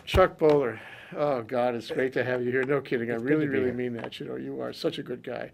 Chuck Boller. Oh God, it's great to have you here. No kidding, I It's good really, to be really here. mean that. You know, you are such a good guy,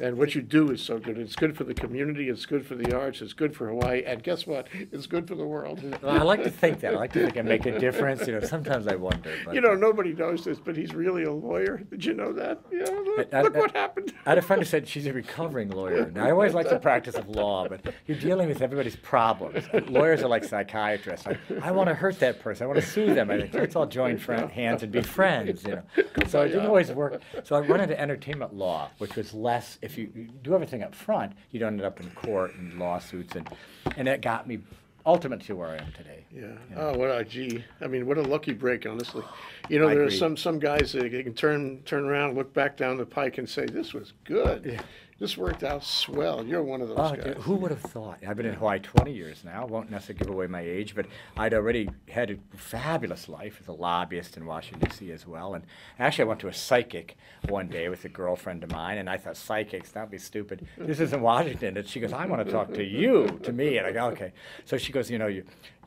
and what you do is so good. It's good for the community. It's good for the arts. It's good for Hawaii, and guess what? It's good for the world. Well, I like to think that. I like to think I make a difference. You know, sometimes I wonder. But, You know, nobody knows this, but he's really a lawyer. Did you know that? Yeah, look, I- look I- what happened. I had a friend who said she's a recovering lawyer. Now, I always like the practice of law, but you're dealing with everybody's problems. Lawyers are like psychiatrists. I want to hurt that person. I want to sue them. I think let's all join hands and be friends. You know, so it didn't always work. So I went into entertainment law, which was less. If you do everything up front, you don't end up in court and lawsuits, and that got me ultimately to where I am today. Yeah. You know. Oh, what a gee. I mean, what a lucky break, honestly. You know, I there are agree. some guys that can turn around, look back down the pike, and say, "This was good. Yeah. This worked out swell." You're one of those Oh, guys. dude, who would have thought? I've been in Hawaii 20 years now. Won't necessarily give away my age, but I'd already had a fabulous life as a lobbyist in Washington, D.C. as well. And actually, I went to a psychic one day with a girlfriend of mine, and I thought, psychics, that'd be stupid. This is in Washington. And she goes, I want to talk to you, to me. And I go, okay. So she goes, you know,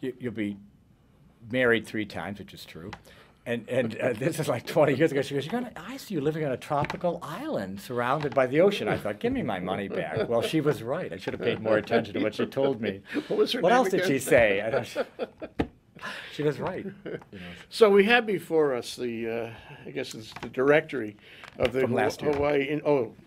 you'll be married 3 times, which is true. And this is like 20 years ago. She goes, I see you living on a tropical island surrounded by the ocean. I thought, give me my money back. Well, she was right. I should have paid more attention to what she told me. What was her What name else did again? she say? I don't, she was right. You know. So we have before us the, I guess it's the directory of the From last year.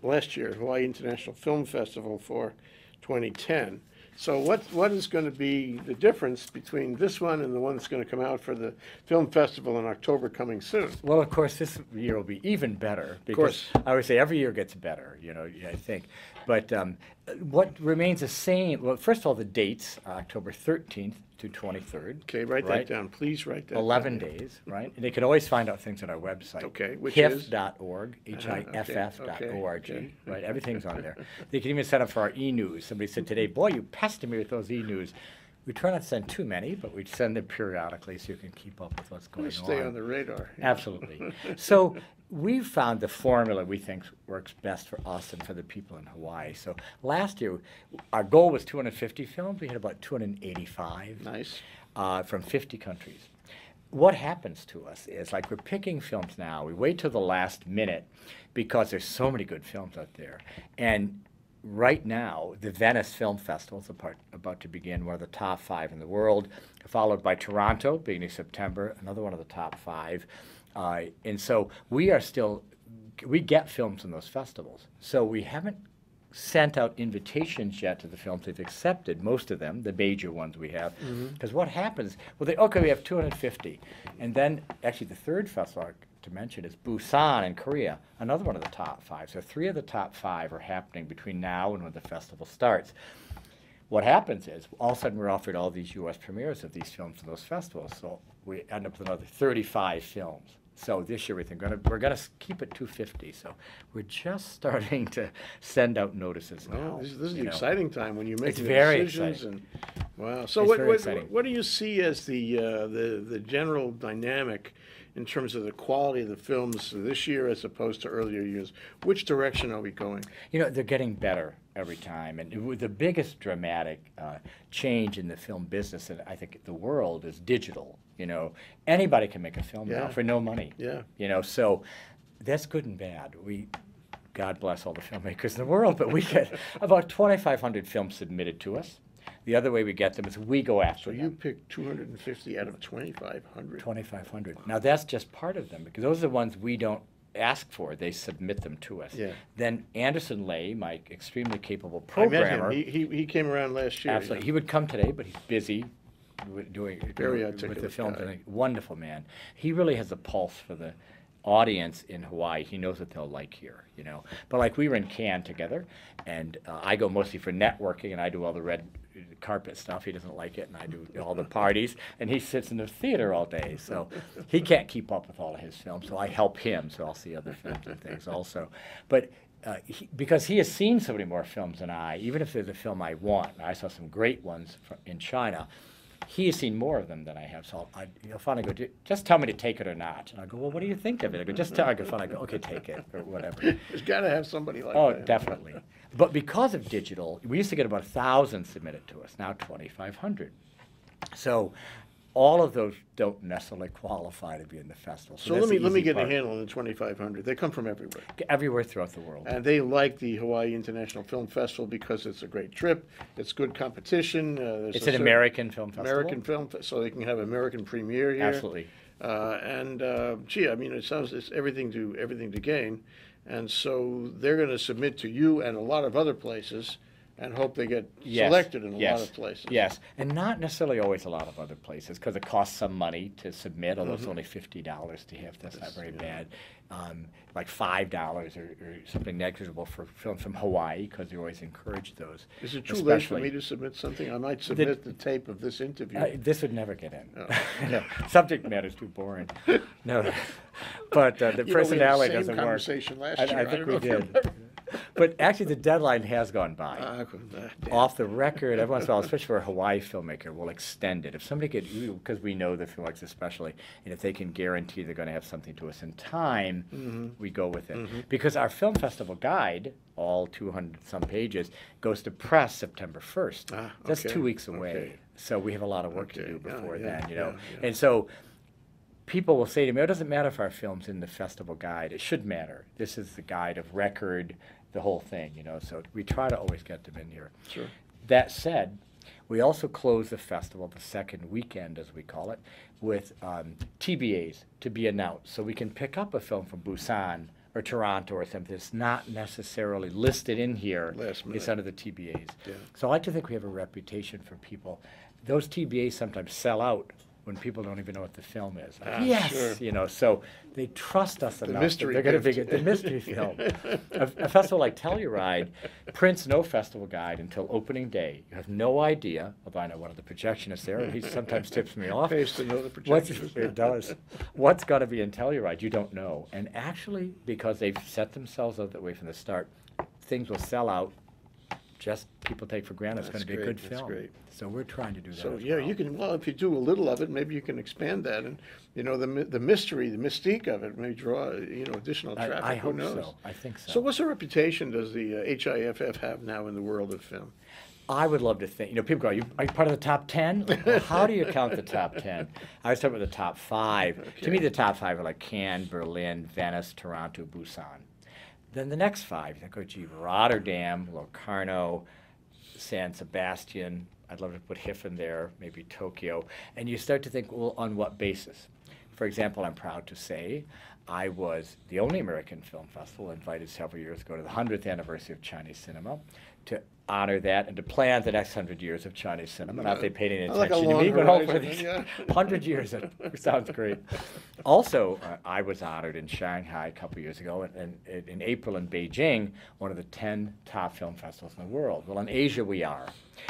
last year, Hawaii International Film Festival for 2010. So what is going to be the difference between this one and the one that's going to come out for the film festival in October coming soon? Well, of course, this year will be even better because course. I always say every year gets better, you know, I think. But what remains the same, well, first of all, the dates, October 13th to 23rd. Okay, write right? that down. Please write that 11 down. days, right? And they can always find out things on our website. Okay, which is? HIFF.org, HIFF.org, okay. right? Everything's on there. They can even sign up for our e-news. Somebody said today, boy, you pester me with those e-news. We try not to send too many, but we send them periodically so you can keep up with what's going on. Stay on the radar. Absolutely. So we've found the formula we think works best for us and for the people in Hawaii. So last year, our goal was 250 films. We had about 285 Nice. from 50 countries. What happens to us is, like, we're picking films now. We wait till the last minute because there's so many good films out there. And right now, the Venice Film Festival is about to begin, one of the top 5 in the world, followed by Toronto, beginning of September, another one of the top 5. And so we get films in those festivals. So we haven't sent out invitations yet to the films. They've accepted most of them, the major ones we have. Because what happens, okay, we have 250. And then, actually, the third festival to mention is Busan in Korea, another one of the top 5. So 3 of the top 5 are happening between now and when the festival starts. What happens is, all of a sudden, we're offered all these U.S. premieres of these films in those festivals. So we end up with another 35 films. So this year, we're going to keep it 250. So we're just starting to send out notices now. Well, this is you the know. exciting time when you make It's the very decisions. exciting. And wow. So It's very exciting. what do you see as the general dynamic in terms of the quality of the films this year as opposed to earlier years? Which direction are we going? You know, they're getting better every time. And the biggest dramatic change in the film business, and I think the world, is digital. You know, anybody can make a film now Yeah. for no money. Yeah. You know, so that's good and bad. God bless all the filmmakers in the world, but we get about 2,500 films submitted to us. The other way we get them is we go after So them. you picked 250 out of 2,500. 2,500. Now that's just part of them, because those are the ones we don't ask for. They submit them to us. Yeah. Then Anderson Lay, my extremely capable I met programmer, him. He came around last year. absolutely, he would come today, but he's busy doing Very with the articulate films. guy. And a wonderful man. He really has a pulse for the audience in Hawaii. He knows what they'll like here, you know. But like, we were in Cannes together, and I go mostly for networking, and I do all the red carpet stuff. He doesn't like it, and I do all the parties, and he sits in the theater all day, so he can't keep up with all of his films, so I help him, so I'll see other films and things also. But because he has seen so many more films than I, even if they're the film I want, and I saw some great ones in China, he has seen more of them than I have, so he'll finally go, just tell me to take it or not. And I go, well, what do you think of it? I go, just tell. I go, fine. I go, okay, take it, or whatever. There's got to have somebody like Oh, that. definitely. But because of digital, we used to get about 1,000 submitted to us, now 2,500. So all of those don't necessarily qualify to be in the festival. So that's the let me easy get a part. handle on the 2,500. They come from everywhere. Everywhere throughout the world. And they like the Hawaii International Film Festival because it's a great trip. It's good competition. There's It's a an certain American film festival. American film, so they can have American premiere here. Absolutely. Gee, I mean, it's everything to gain, and so they're going to submit to you and a lot of other places, and hope they get selected in a lot of places. Yes, and not necessarily always a lot of other places because it costs some money to submit, although it's only $50 to HIFF. That's not very bad. Like $5 or something negligible for films from Hawaii because they always encourage those. Is it too late for me to submit something? I might submit the tape of this interview. This would never get in. Oh. No, subject matter is too boring. No, but the personality doesn't work. Conversation last year. I think we did. But actually, the deadline has gone by. Off the record, every once in a while, especially for a Hawaii filmmaker, we'll extend it. If somebody could, because we know the filmmakers especially, and if they can guarantee they're going to have something to us in time, we go with it. Because our film festival guide, all 200-some pages, goes to press September 1st. That's 2 weeks away. Okay. So we have a lot of work to do before then, you know. Yeah. And so people will say to me, it doesn't matter if our film's in the festival guide. It should matter. This is the guide of record, the whole thing, you know. So we try to always get them in here. Sure. That said, we also close the festival, the second weekend, as we call it, with TBAs to be announced. So we can pick up a film from Busan or Toronto or something that's not necessarily listed in here. Last minute. It's under the TBAs. Yeah. So I like to think we have a reputation for people. Those TBAs sometimes sell out when people don't even know what the film is. Like, yes, sure. you know, so they trust us enough. mystery that they're going to gift. be the mystery film. A festival like Telluride prints no festival guide until opening day. You have no idea, although I know one of the projectionists there, and he sometimes tips me off. Pays to know the projections. It does. What's going to be in Telluride? You don't know. And actually, because they've set themselves up that way from the start, things will sell out. Just people take for granted it's going to be a good film. That's great. So we're trying to do that. So as yeah, well. you can. Well, if you do a little of it, maybe you can expand that, and you know the mystery, the mystique of it may draw additional traffic. I Who hope knows? so. I think so. So what's the reputation does the HIFF have now in the world of film? I would love to think, people go, are you part of the top 10? Well, how do you count the top 10? I was talking about the top 5. Okay. To me, the top 5 are like Cannes, Berlin, Venice, Toronto, Busan. Then the next 5, you go, gee, Rotterdam, Locarno, San Sebastian. I'd love to put HIFF in there, maybe Tokyo. And you start to think, well, on what basis? For example, I'm proud to say I was the only American film festival invited several years ago to the 100th anniversary of Chinese cinema to honor that and to plan the next 100 years of Chinese cinema. Not that they paid any Like a attention to long me, but horizon, hopefully yeah. 100 years, it sounds great. Also, I was honored in Shanghai a couple years ago, and in April in Beijing, one of the 10 top film festivals in the world. Well, in Asia we are.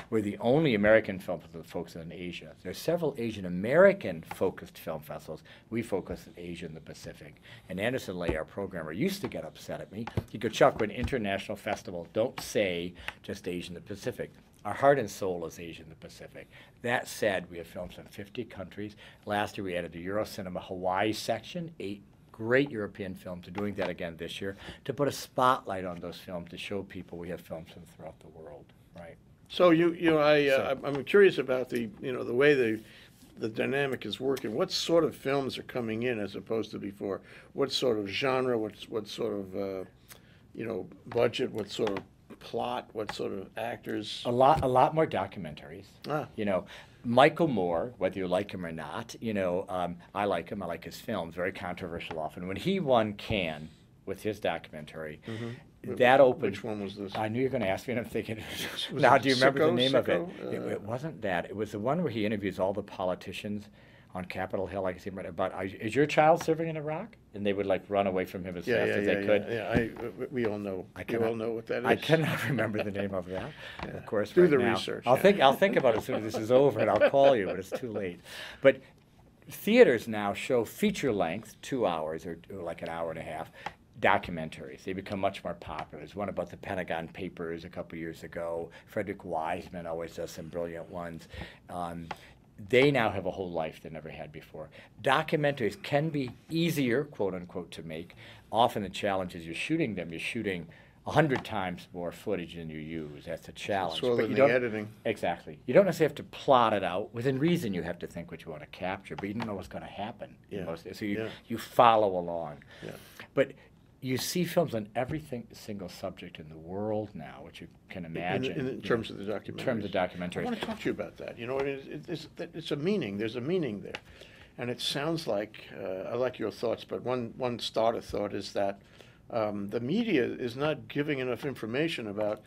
We're the only American film festival that focuses in Asia. There are several Asian American focused film festivals. We focus in Asia and the Pacific. And Anderson Lay, our programmer, used to get upset at me. He'd go, Chuck, we're an international festival. Don't say just Asia and the Pacific. Our heart and soul is Asia and the Pacific. That said, we have films in 50 countries. Last year we added the Eurocinema Hawaii section, 8 great European films. We're doing that again this year to put a spotlight on those films to show people we have films from throughout the world, right? So I'm curious about the way the dynamic is working. What sort of films are coming in as opposed to before? What sort of genre? What sort of budget? What sort of plot? What sort of actors? A lot more documentaries. Michael Moore, whether you like him or not, I like him. I like his films. Very controversial often. When he won Cannes with his documentary. That opened. Which one was this? I knew you were going to ask me, and I'm thinking, Was now it do you remember the name of it? Sicko? It wasn't that. It was the one where he interviews all the politicians on Capitol Hill. I can see about, is your child serving in Iraq? And they would like run away from him as fast as they could. Yeah, we all know. We all know what that is. I cannot remember the name of that. Yeah. Of course, Do right the now. research. I'll think about it as soon as this is over, and I'll call you. But it's too late. But theaters now show feature length, 2 hours or like an hour and a half. Documentaries. They become much more popular. There's one about the Pentagon Papers a couple years ago. Frederick Wiseman always does some brilliant ones. They now have a whole life they never had before. Documentaries can be easier, quote unquote, to make. Often the challenge is you're shooting them. You're shooting 100 times more footage than you use. That's a challenge. So But in you the don't editing. exactly. You don't necessarily have to plot it out. Within reason, you have to think what you want to capture, but you don't know what's going to happen. Yeah. So you Yeah. you follow along. Yeah. But you see films on single subject in the world now, which you can imagine. In terms of the documentaries. In terms of documentaries. I want to talk to you about that. You know, it's a meaning. There's a meaning there. And it sounds like, I like your thoughts, but one starter thought is that the media is not giving enough information about,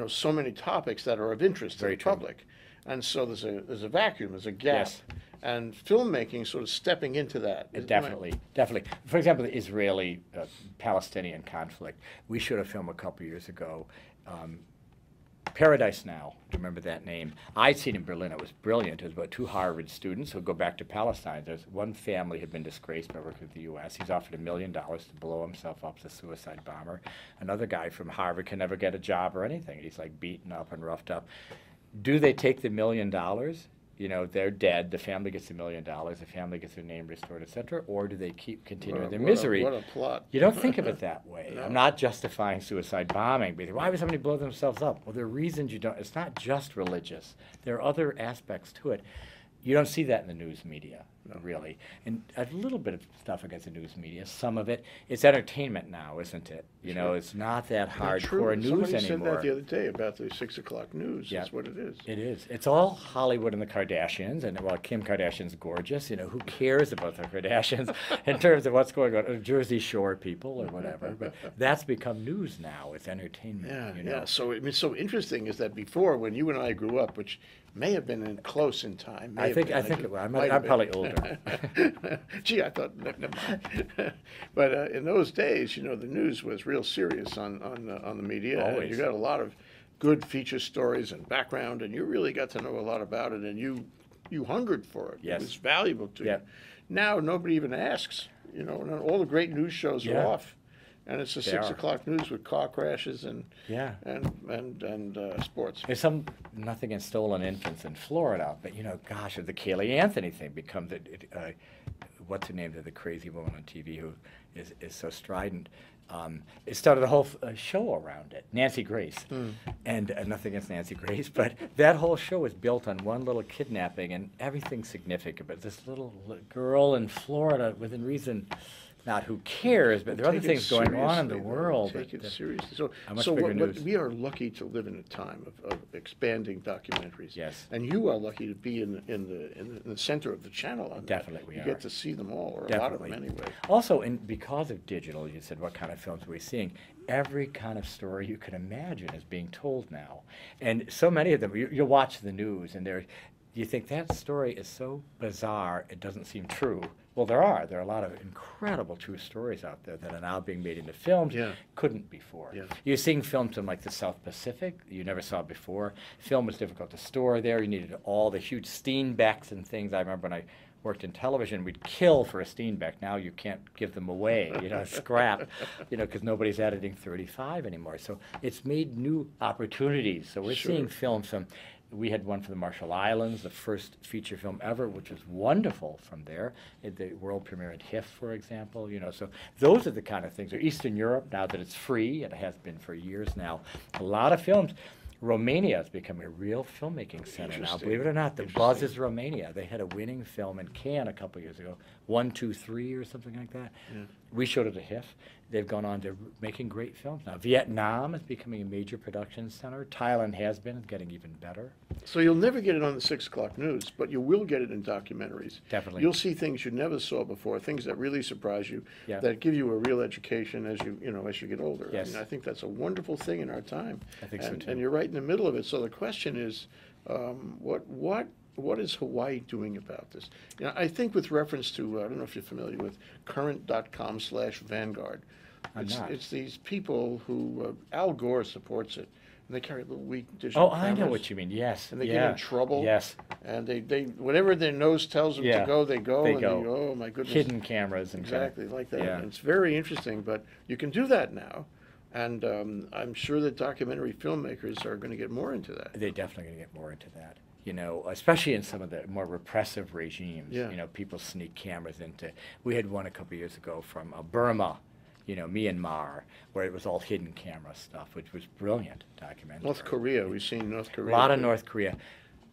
so many topics that are of interest to Very the true. public. And so there's a vacuum, there's a gap. Yes. And filmmaking sort of stepping into that. Definitely, definitely. For example, the Israeli-Palestinian conflict. We shot a film a couple years ago, Paradise Now. Do you remember that name? I'd seen it in Berlin. It was brilliant. It was about two Harvard students who go back to Palestine. There's one family had been disgraced by working with the U.S. He's offered $1 million to blow himself up as a suicide bomber. Another guy from Harvard can never get a job or anything. He's like beaten up and roughed up. Do they take the $1 million? They're dead. The family gets $1 million. The family gets their name restored, etc. Or do they continue their misery? What a plot. You don't think of it that way. No. I'm not justifying suicide bombing. But why would somebody blow themselves up? Well, there are reasons you don't. It's not just religious. There are other aspects to it. You don't see that in the news media, really. And a little bit of stuff against the news media. Some of it, it's entertainment now, isn't it? Sure. It's not that Not hardcore true. news Somebody anymore. said that the other day about the 6 o'clock news. Yeah. That's what it is. It is. It's all Hollywood and the Kardashians, and while Kim Kardashian's gorgeous, who cares about the Kardashians in terms of what's going on, or Jersey Shore people or whatever. But that's become news now. It's entertainment. Yeah, yeah. So so interesting is that before, when you and I grew up, which may have been close in time. I think it was. I'm probably older. Gee, I thought never mind. But in those days, the news was real serious on the media. Always. You got a lot of good feature stories and background, and you really got to know a lot about it, and you hungered for it. Yes. It was valuable to Yep. you. Now nobody even asks. And all the great news shows are Yeah. off. And it's the They 6 are. o'clock news with car crashes and Yeah. sports. There's nothing against stolen infants in Florida, but gosh, the Kaylee Anthony thing becomes what's her name, the crazy woman on TV who is so strident. It started a whole show around it, Nancy Grace, and nothing against Nancy Grace, but that whole show was built on one little kidnapping and everything significant. But this little girl in Florida, within reason. Not who cares, but there are other Take it things going on in the seriously, though. world. Take it seriously. So, How much so bigger what, news. we are lucky to live in a time of expanding documentaries. Yes. And you are lucky to be in the center of the channel on Definitely that. we You are. get to see them all, or Definitely. a lot of them anyway. Also, because of digital, you said what kind of films are we seeing? Every kind of story you can imagine is being told now. And so many of them, you'll watch the news and you think that story is so bizarre it doesn't seem true. Well, there are a lot of incredible true stories out there that are now being made into films. Yeah. Couldn't before. Yeah. You're seeing films in like the South Pacific you never saw before. Film was difficult to store there. You needed all the huge Steenbecks and things. I remember when I worked in television, we'd kill for a Steenbeck. Now you can't give them away, scrap, because nobody's editing 35 anymore. So it's made new opportunities. So we're Sure. seeing films from. We had one for the Marshall Islands, the first feature film ever, which was wonderful from there. The world premiere at HIFF, for example. So those are the kind of things. Or Eastern Europe, now that it's free, it has been for years now. A lot of films. Romania is becoming a real filmmaking center now. Interesting. Believe it or not, the Interesting. buzz is Romania. They had a winning film in Cannes a couple years ago, 1, 2, 3 or something like that. Yeah. We showed it at HIFF. They've gone on to making great films now. Vietnam is becoming a major production center. Thailand has been, it's getting even better. So you'll never get it on the 6 o'clock news, but you will get it in documentaries. Definitely. You'll see things you never saw before, things that really surprise you, Yeah. that give you a real education as you get older. Yes. I think that's a wonderful thing in our time. I think so, too. And you're right in the middle of it. So the question is, what is Hawaii doing about this? I think with reference to, I don't know if you're familiar with current.com/Vanguard. I'm not. It's these people who, Al Gore supports it, and they carry little weak Oh, digital I know cameras, what you mean. Yes. and they get yeah. in trouble. Yes. And they whatever their nose tells them Yeah. to go, they go. They and go. oh my goodness. Hidden cameras and Exactly, like that. Yeah. And it's very interesting, but you can do that now. And I'm sure that documentary filmmakers are going to get more into that. They're definitely going to get more into that. Especially in some of the more repressive regimes. Yeah. People sneak cameras into. We had one a couple years ago from Burma. Myanmar, where it was all hidden camera stuff, which was brilliant documentary. North Korea, we've seen North Korea. A lot of North Korea.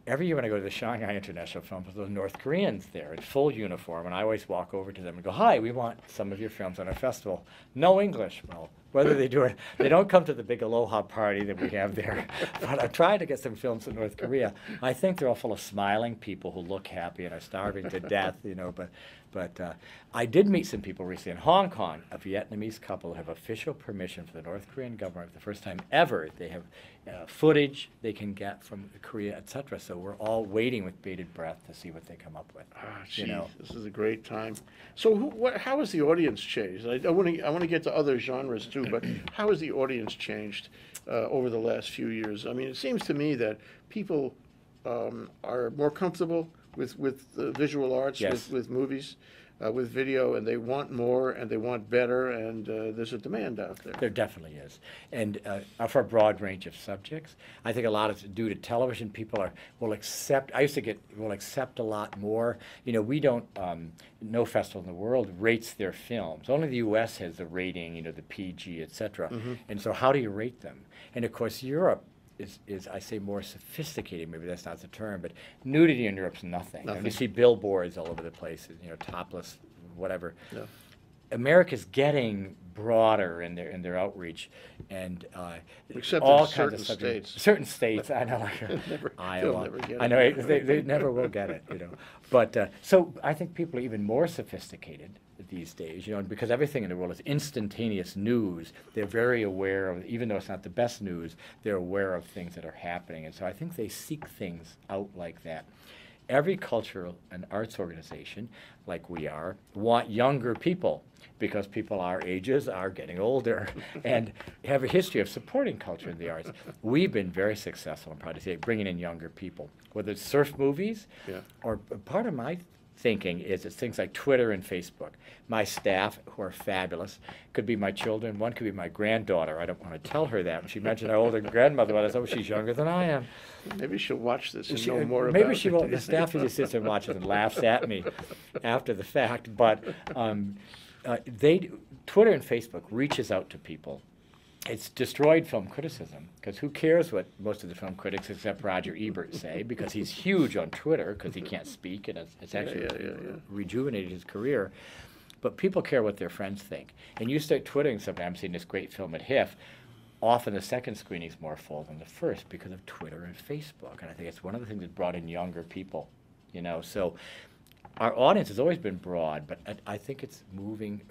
Every year when I go to the Shanghai International Film Festival, there's North Koreans there in full uniform, and I always walk over to them and go, "Hi, we want some of your films on our festival." No English. Well, whether they do it, they don't come to the big aloha party that we have there. But I'm trying to get some films from North Korea. I think they're all full of smiling people who look happy and are starving to death, But I did meet some people recently in Hong Kong, a Vietnamese couple who have official permission from the North Korean government for the first time ever. They have footage they can get from Korea, etc. So we're all waiting with bated breath to see what they come up with. Ah, geez, this is a great time. So how has the audience changed? I want to get to other genres too, but how has the audience changed over the last few years? I mean, it seems to me that people are more comfortable with visual arts, Yes. with movies, with video, and they want more and they want better, and there's a demand out there. There definitely is, and for a broad range of subjects. I think a lot is due to television. People will accept. I used to will accept a lot more. We don't. No festival in the world rates their films. Only the U.S. has the rating. The PG, etc. And so, how do you rate them? And of course, Europe is I say more sophisticated, maybe that's not the term, but nudity in Europe's nothing. And you see billboards all over the place, topless, whatever. Yeah. America's getting broader in their outreach, and except all in kinds certain of subjects. states. Certain states, I know, Iowa. Never get it. I know they never will get it, But so I think people are even more sophisticated these days, and because everything in the world is instantaneous news, they're very aware of, even though it's not the best news, they're aware of things that are happening, and so I think they seek things out like that. Every cultural and arts organization, like we are, want younger people, because people our ages are getting older and have a history of supporting culture and the arts. We've been very successful, I'm proud to say, bringing in younger people, whether it's surf movies, or part of my thinking is it's things like Twitter and Facebook. My staff, who are fabulous, could be my children. One could be my granddaughter. I don't want to tell her that. When she mentioned how old her grandmother was, oh, she's younger than I am. Maybe she'll watch this and know more about it. Maybe she won't. The staff usually sits and watches and laughs at me after the fact. But Twitter and Facebook reaches out to people. It's destroyed film criticism, because who cares what most of the film critics except Roger Ebert say, because he's huge on Twitter because he can't speak, and it's actually rejuvenated his career. But people care what their friends think. And you start twittering something. I'm seeing this great film at HIFF. Often the second screening is more full than the first because of Twitter and Facebook. And I think it's one of the things that brought in younger people, So our audience has always been broad, but I think it's moving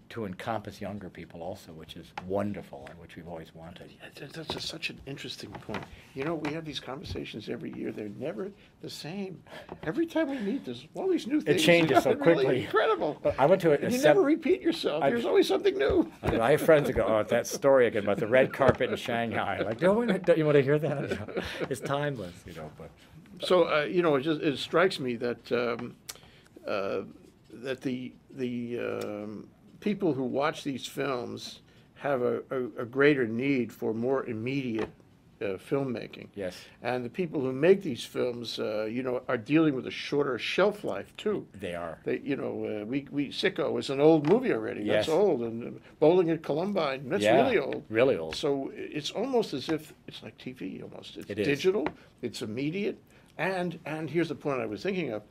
to encompass younger people also, which is wonderful and which we've always wanted. That's such an interesting point. We have these conversations every year. They're never the same. Every time we meet, there's always new things. It changes so quickly. Really incredible. I went to you never repeat yourself. There's always something new. I have friends who go, "Oh, that story again about the red carpet in Shanghai." Like, don't you want to hear that? It's timeless, But so, it strikes me that that the people who watch these films have a greater need for more immediate filmmaking. Yes. And the people who make these films, are dealing with a shorter shelf life too. They are. Sicko is an old movie already. Yes. That's old. And Bowling at Columbine, that's really old. Really old. So it's almost as if it's like TV almost. It's It is. digital, it's immediate, and here's the point I was thinking of.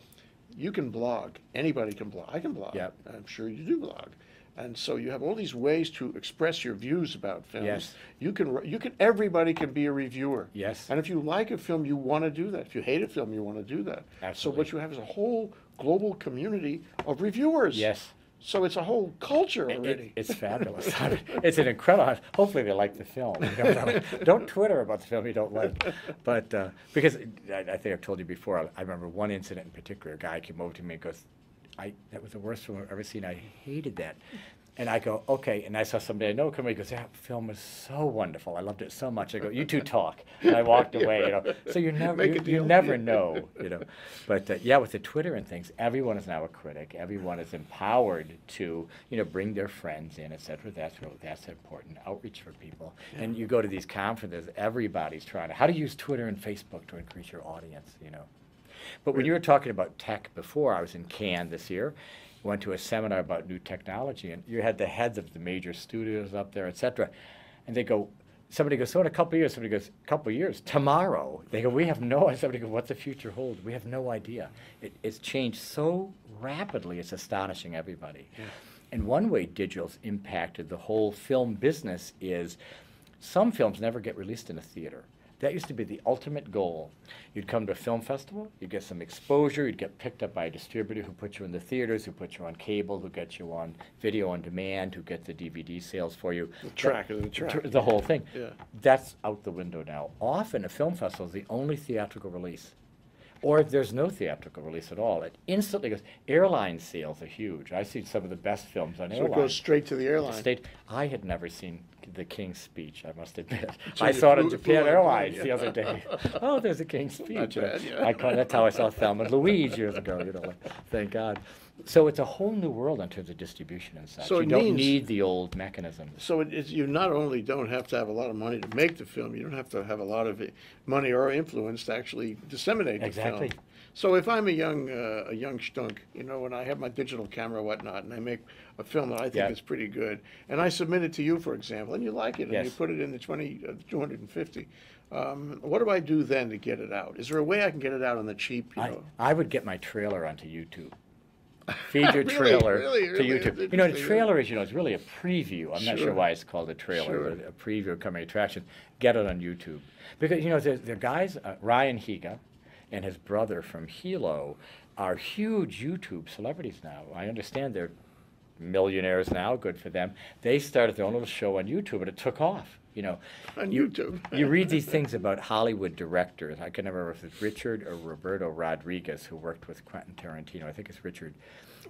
You can blog. Anybody can blog. I can blog. Yep. I'm sure you do blog. And so you have all these ways to express your views about films. Yes. Everybody can be a reviewer. Yes. And if you like a film, you want to do that. If you hate a film, you want to do that. Absolutely. So what you have is a whole global community of reviewers. Yes. So it's a whole culture already. It's fabulous. It's an incredible. Hopefully they like the film. Don't Twitter about the film you don't like. But because I think I've told you before, I remember one incident in particular. A guy came over to me and goes, that was the worst film I've ever seen. I hated that. And I go, okay. And I saw somebody I know come in and goes, that film was so wonderful. I loved it so much. I go, you two talk. And I walked away, So you never know, But with the Twitter and things, everyone is now a critic. Everyone is empowered to, bring their friends in, et cetera. That's important outreach for people. Yeah. And you go to these conferences, everybody's trying how to use Twitter and Facebook to increase your audience, But when you were talking about tech before, I was in Cannes this year. went to a seminar about new technology, and you had the heads of the major studios up there, et cetera, and they go, somebody goes, so in a couple of years, somebody goes, a couple of years, tomorrow. They go, we have no idea. Somebody goes, what's the future hold? We have no idea. It's changed so rapidly, it's astonishing everybody. Yeah. And one way digital's impacted the whole film business is some films never get released in a theater. That used to be the ultimate goal. You'd come to a film festival, you'd get some exposure, you'd get picked up by a distributor who put you in the theaters, who put you on cable, who gets you on video on demand, who gets the DVD sales for you. The track is the track. The whole thing. Yeah. That's out the window now. Often a film festival is the only theatrical release. Or if there's no theatrical release at all, it instantly goes. Airline sales are huge. I've seen some of the best films on airlines. So it goes straight to the airline. I had never seen The King's Speech, I must admit. So I saw it on flew Japan on Airlines plane, the yeah. other day. Oh, there's a King's Speech. Not bad, yeah. That's how I saw Thelma and Louise years ago, thank God. So it's a whole new world in terms of distribution and such. So you it don't means- need the old mechanisms. So you not only don't have to have a lot of money to make the film, you don't have to have a lot of money or influence to actually disseminate the film. Exactly. So if I'm a young stunk, and I have my digital camera, whatnot, and I make a film that I think Yeah. is pretty good, and I submit it to you, for example, and you like it, and you Yes. put it in the 250, what do I do then to get it out? Is there a way I can get it out on the cheap? I would get my trailer onto YouTube. Feed your Really? trailer Really? to Really? YouTube. That's The interesting. trailer is really a preview. I'm not sure Sure. why it's called a trailer, Sure. but a preview of coming attraction. Get it on YouTube. Because, the guys, Ryan Higa and his brother from Hilo are huge YouTube celebrities now. I understand they're millionaires now, good for them. They started their own little show on YouTube, and it took off. On YouTube. You read these things about Hollywood directors. I can never remember if it's Richard or Roberto Rodriguez who worked with Quentin Tarantino. I think it's Richard.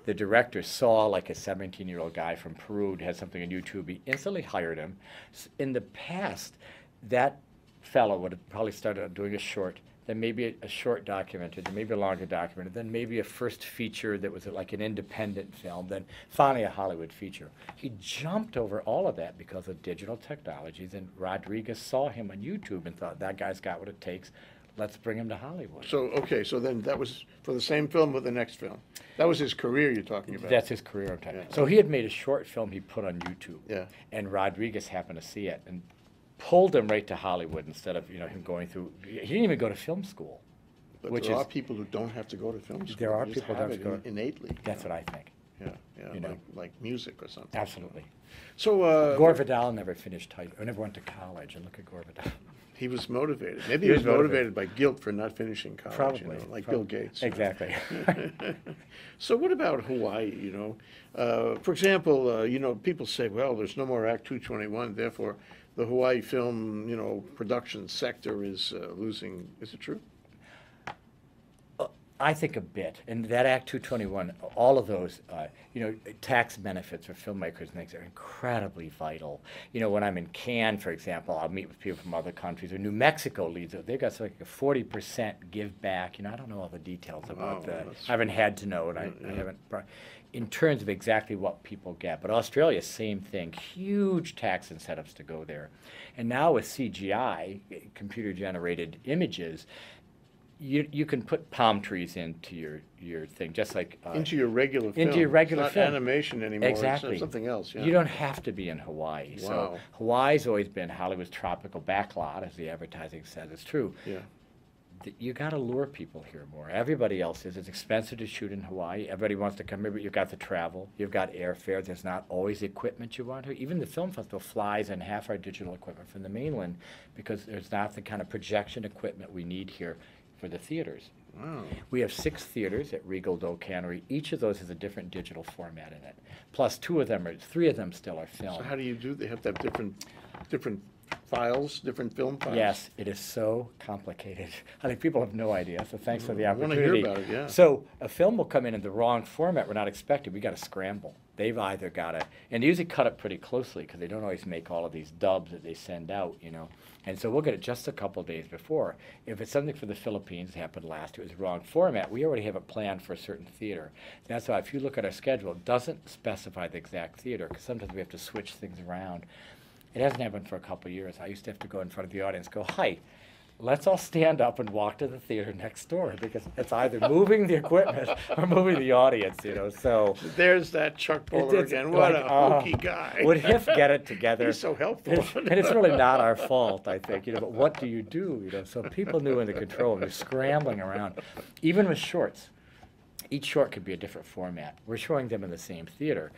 The director saw like a 17-year-old guy from Peru who had something on YouTube. He instantly hired him. In the past, that fellow would have probably started doing a short, then maybe a short documentary, then maybe a longer documentary, then maybe a first feature that was like an independent film, then finally a Hollywood feature. He jumped over all of that because of digital technologies, and Rodriguez saw him on YouTube and thought, that guy's got what it takes. Let's bring him to Hollywood. So then that was for the same film with the next film. That was his career you're talking about. That's his career. I'm talking. Yeah. So he had made a short film he put on YouTube, Yeah. and Rodriguez happened to see it and pulled him right to Hollywood instead of him going through. He didn't even go to film school. But which there is- are people who don't have to go to film school. There are They just people who have don't it have to go- innately. That's what I think. Yeah, like music or something. Absolutely. So Gore Vidal never finished or never went to college. And look at Gore Vidal. he was motivated. Maybe He he was was motivated by guilt for not finishing college. Probably. Like Prob- Bill Gates. Exactly. So what about Hawaii? For example, people say, well, there's no more Act 221, therefore the Hawaii film, production sector is losing. Is it true? I think a bit. And that Act 221, all of those, tax benefits for filmmakers and things are incredibly vital. When I'm in Cannes, for example, I'll meet with people from other countries, or New Mexico leads it. They've got something like a 40% give back. I don't know all the details about that. I haven't had to know it. I haven't. In terms of exactly what people get. But Australia, same thing. Huge tax incentives to go there. And now with CGI, computer-generated images, you can put palm trees into your thing, just like Into your regular film. into your regular it's not film. animation anymore. Exactly. It's something else. Yeah. You don't have to be in Hawaii. Wow. So Hawaii's always been Hollywood's tropical backlot, as the advertising says. It's true. Yeah. You got to lure people here more. Everybody else is. It's expensive to shoot in Hawaii. Everybody wants to come here, but you've got the travel. You've got airfare. There's not always equipment you want here. Even the film festival flies in half our digital equipment from the mainland because there's not the kind of projection equipment we need here for the theaters. Wow. We have 6 theaters at Regal Doe Cannery. Each of those has a different digital format in it. Plus 3 of them still are film. So how do you do? They have to have different files, different film files. Yes, it is so complicated. I think people have no idea, so thanks for the I wanna opportunity. hear about it, yeah. So a film will come in the wrong format we're not expecting. We got to scramble. They've either got to, and they usually cut it pretty closely because they don't always make all of these dubs that they send out, And so we'll get it just a couple days before. If it's something for the Philippines, it happened last year, it was the wrong format, we already have it planned for a certain theater. That's why if you look at our schedule, it doesn't specify the exact theater because sometimes we have to switch things around. It hasn't happened for a couple of years. I used to have to go in front of the audience and go, hi, let's all stand up and walk to the theater next door, because it's either moving the equipment or moving the audience, you know, so. There's that Chuck Boller again. What a hokey guy. Would HIFF get it together? He's so helpful. And it's really not our fault, I think, you know, but what do? You know, so people knew in the control, they're scrambling around. Even with shorts, each short could be a different format. We're showing them in the same theater.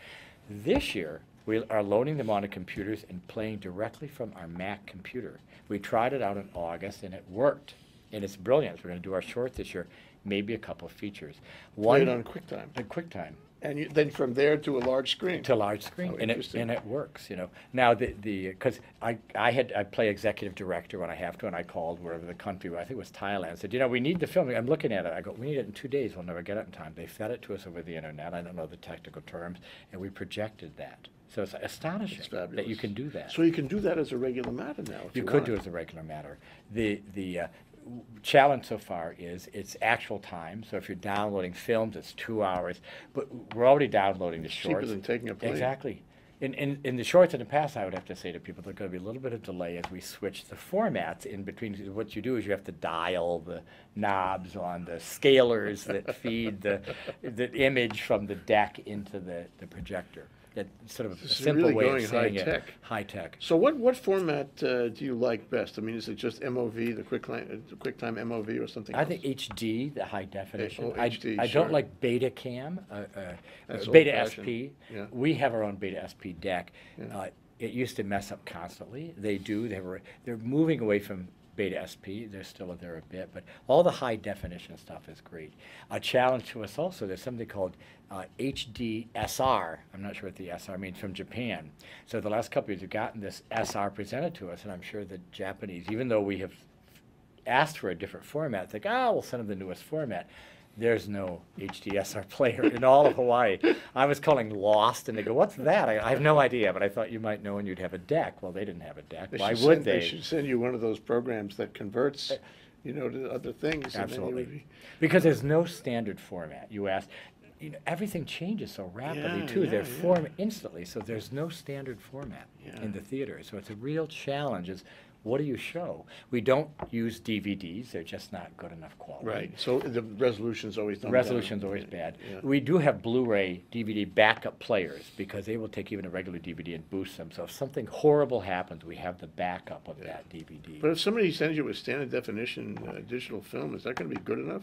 This year, we are loading them onto computers and playing directly from our Mac computer. We tried it out in August, and it worked, and it's brilliant. We're going to do our short this year, maybe a couple of features. Play it on QuickTime. On QuickTime. And then from there to a large screen. To a large screen, Oh, and it works, you know. Now because I play executive director when I have to, and I called wherever the country, I think it was Thailand, said, you know, we need the film. I'm looking at it. I go, we need it in 2 days. We'll never get it in time. They fed it to us over the internet. I don't know the technical terms, and we projected that. So it's astonishing that you can do that. So you can do that as a regular matter now. If You you could want. do it as a regular matter. The challenge so far is it's actual time. So if you're downloading films, it's 2 hours. But we're already downloading the shorts. Cheaper than taking a plane. Exactly. In the shorts in the past, I would have to say to people, there's going to be a little bit of delay as we switch the formats in between. What you do is you have to dial the knobs on the scalers that feed the image from the deck into the projector. That's sort of a simple really way going of saying high-tech. it. High tech. So what format do you like best? I mean, is it just MOV, the QuickTime MOV or something I else? think HD, the high definition. Oh, HD, I sure. don't like Betacam, That's Beta old-fashioned. SP. Yeah. We have our own Beta SP deck. Yeah. It used to mess up constantly. They do. They're moving away from Beta SP. They're still there a bit, but all the high definition stuff is great. A challenge to us also, there's something called HD SR. I'm not sure what the SR means, from Japan. So the last couple of years, we've gotten this SR presented to us, and I'm sure the Japanese, even though we have asked for a different format, think, we'll send them the newest format. There's no HDSR player in all of Hawaii. I was calling Lost, and they go, what's that? I have no idea, but I thought you might know and you'd have a deck. Well, they didn't have a deck. Why would they? They should send you one of those programs that converts, you know, to other things. Absolutely. And then you Because there's no standard format. You ask, you know, everything changes so rapidly, Yeah, too. They're yeah. formed instantly, so there's no standard format Yeah. in the theater. So it's a real challenge is, what do you show? We don't use DVDs. They're just not good enough quality. Right. So the resolution's always The done resolution's down. always bad. Yeah. We do have Blu-ray DVD backup players because they will take even a regular DVD and boost them. So if something horrible happens, we have the backup of that DVD. But if somebody sends you a standard definition digital film, is that going to be good enough?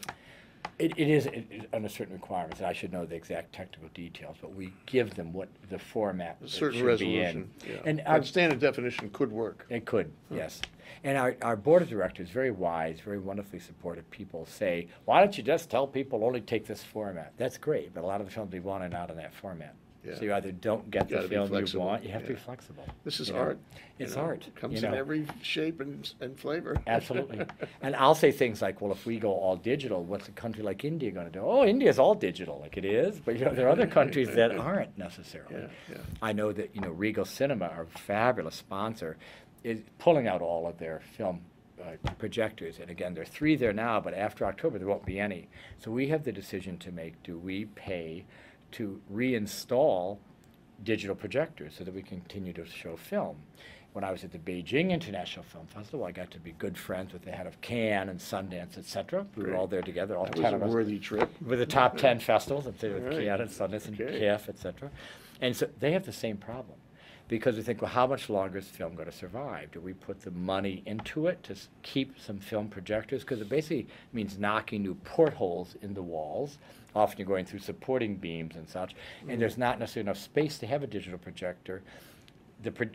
It is under certain requirements. I should know the exact technical details, but we give them what the format A it certain should be in. resolution. Yeah. And But standard definition could work. it could, yes. And our board of directors, very wise, very wonderfully supportive people, say, why don't you just tell people only take this format? That's great, but a lot of the films we want are not in that format. Yeah. So you either don't get the Gotta be film you flexible, want, you have to be yeah. flexible. This is you know? art. It's you know, art. It comes you in know? every shape and flavor. Absolutely. And I'll say things like, well, if we go all digital, what's a country like India going to do? Oh, India's all digital, like it is, but you know, there are other countries that aren't necessarily. Yeah, yeah. I know that, you know, Regal Cinema, our fabulous sponsor, is pulling out all of their film projectors. And again, there are 3 there now, but after October, there won't be any. So we have the decision to make, do we pay to reinstall digital projectors so that we continue to show film? When I was at the Beijing International Film Festival, I got to be good friends with the head of Cannes and Sundance, etc. We were Great. all there together, all That 10 was a of us. worthy trip. With the top 10 festivals, I'm saying with All right. Cannes and Sundance and Okay. HIFF, etc. And so they have the same problem. Because we think, well, how much longer is film going to survive? Do we put the money into it to keep some film projectors? Because it basically means knocking new portholes in the walls. Often you're going through supporting beams and such, and there's not necessarily enough space to have a digital projector.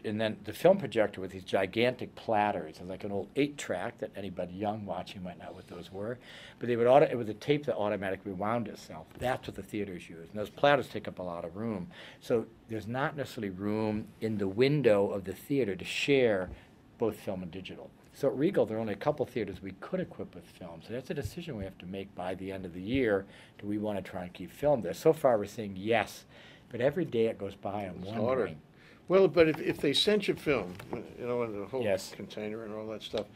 And then the film projector with these gigantic platters, it's like an old 8-track that anybody young watching might not know what those were, but they would it was a tape that automatically rewound itself. That's what the theaters use, and those platters take up a lot of room. So there's not necessarily room in the window of the theater to share both film and digital. So at Regal, there are only a couple theaters we could equip with film. So that's a decision we have to make by the end of the year. Do we want to try and keep film there? So far, we're saying yes, but every day it goes by, I'm harder. wondering. Well, but if they sent you film, you know, in the whole Yes. container and all that stuff,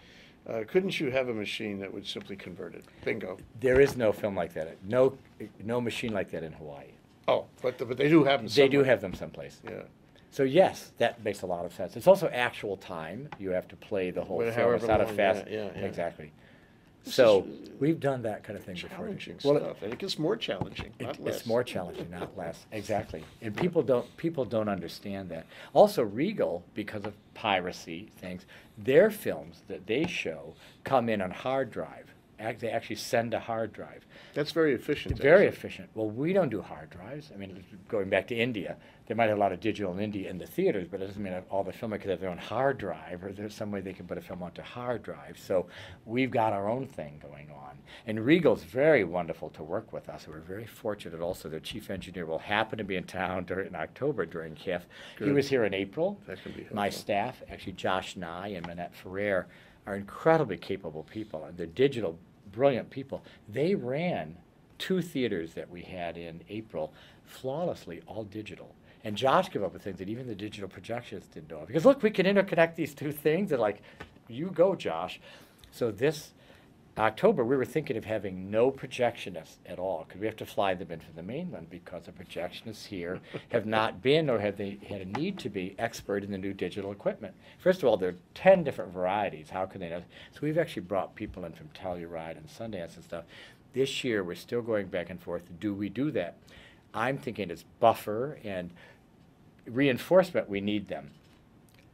couldn't you have a machine that would simply convert it? Bingo. There is no film like that. No machine like that in Hawaii. Oh, but they do have them They do somewhere. have them someplace. Yeah. So yes, that makes a lot of sense. It's also actual time. You have to play the whole Well, film. It's not a however fast. long, yeah. Exactly. This So is, we've done that kind of thing before. challenging Well, stuff. I think it's more challenging, not less. it's more challenging, not less. Exactly. And people don't understand that. Also, Regal, because of piracy things, their films that they show come in on hard drive. They actually send a hard drive. That's very efficient. Very actually. efficient. Well, we don't do hard drives. I mean, going back to India, they might have a lot of digital in India in the theaters, but it doesn't mean that all the filmmakers have their own hard drive, or there's some way they can put a film onto hard drive. So we've got our own thing going on. And Regal's very wonderful to work with us. We're very fortunate also. Their chief engineer will happen to be in town in October during HIFF. He was here in April. That can be helpful. My staff, actually Josh Nye and Manette Ferrer, are incredibly capable people, and they're digital, brilliant people. They ran 2 theaters that we had in April flawlessly, all digital. And Josh came up with things that even the digital projectionists didn't know of. Because look, we can interconnect these 2 things. They're like, you go, Josh. So this October, we were thinking of having no projectionists at all, because we have to fly them in from the mainland, because the projectionists here have not been, or have they had a need to be, expert in the new digital equipment. First of all, there are 10 different varieties. How can they know? So we've actually brought people in from Telluride and Sundance and stuff. This year, we're still going back and forth. Do we do that? I'm thinking it's buffer and reinforcement, we need them.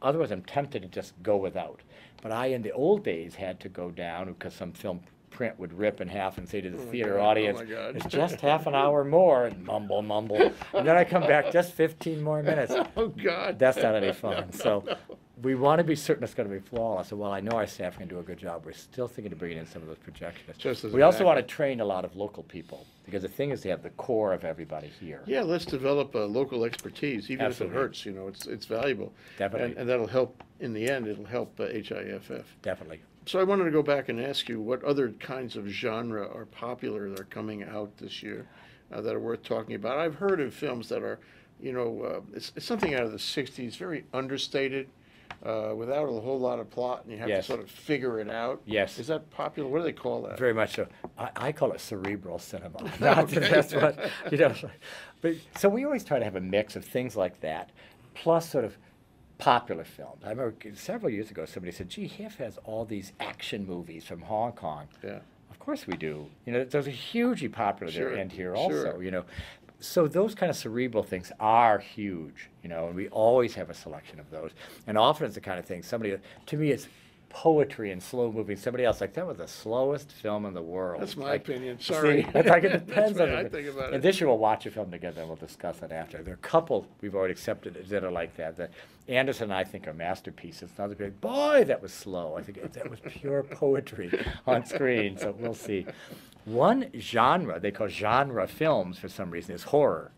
Otherwise, I'm tempted to just go without. But I, in the old days, had to go down because some film print would rip in half and say to the theater audience, it's just half an hour more, and mumble, mumble. And then I come back, just 15 more minutes. Oh, God. That's not any fun. No, So no. we want to be certain it's going to be flawless. So while I know our staff can do a good job, we're still thinking of bringing in some of those projectionists. Just as We a also want to backup. train a lot of local people, because the thing is, they have the core of everybody here. Yeah, let's develop a local expertise, even Absolutely. if it hurts. You know, it's valuable. Definitely. And that'll help. In the end, it'll help HIFF. Definitely. So I wanted to go back and ask you what other kinds of genre are popular that are coming out this year that are worth talking about. I've heard of films that are, it's something out of the '60s, very understated, without a whole lot of plot, and you have Yes. to sort of figure it out. Yes. Is that popular? What do they call that? Very much so. I call it cerebral cinema. That's what, But, so we always try to have a mix of things like that, plus sort of popular films. I remember several years ago somebody said, gee, HIFF has all these action movies from Hong Kong. Yeah. Of course we do. Those are hugely popular there Sure, and here also, sure. So those kind of cerebral things are huge, and we always have a selection of those. And often it's the kind of thing, to me it's poetry and slow moving. Somebody else, like, that was the slowest film in the world. That's my opinion. see, Sorry. it's like it depends That's on what I it. think about And it. this year we'll watch a film together and we'll discuss it after. There are a couple we've already accepted that are like that. That Anderson and I think are masterpieces. Another big, boy, that was slow. I think that was pure poetry on screen. So we'll see. One genre they call genre films for some reason is horror.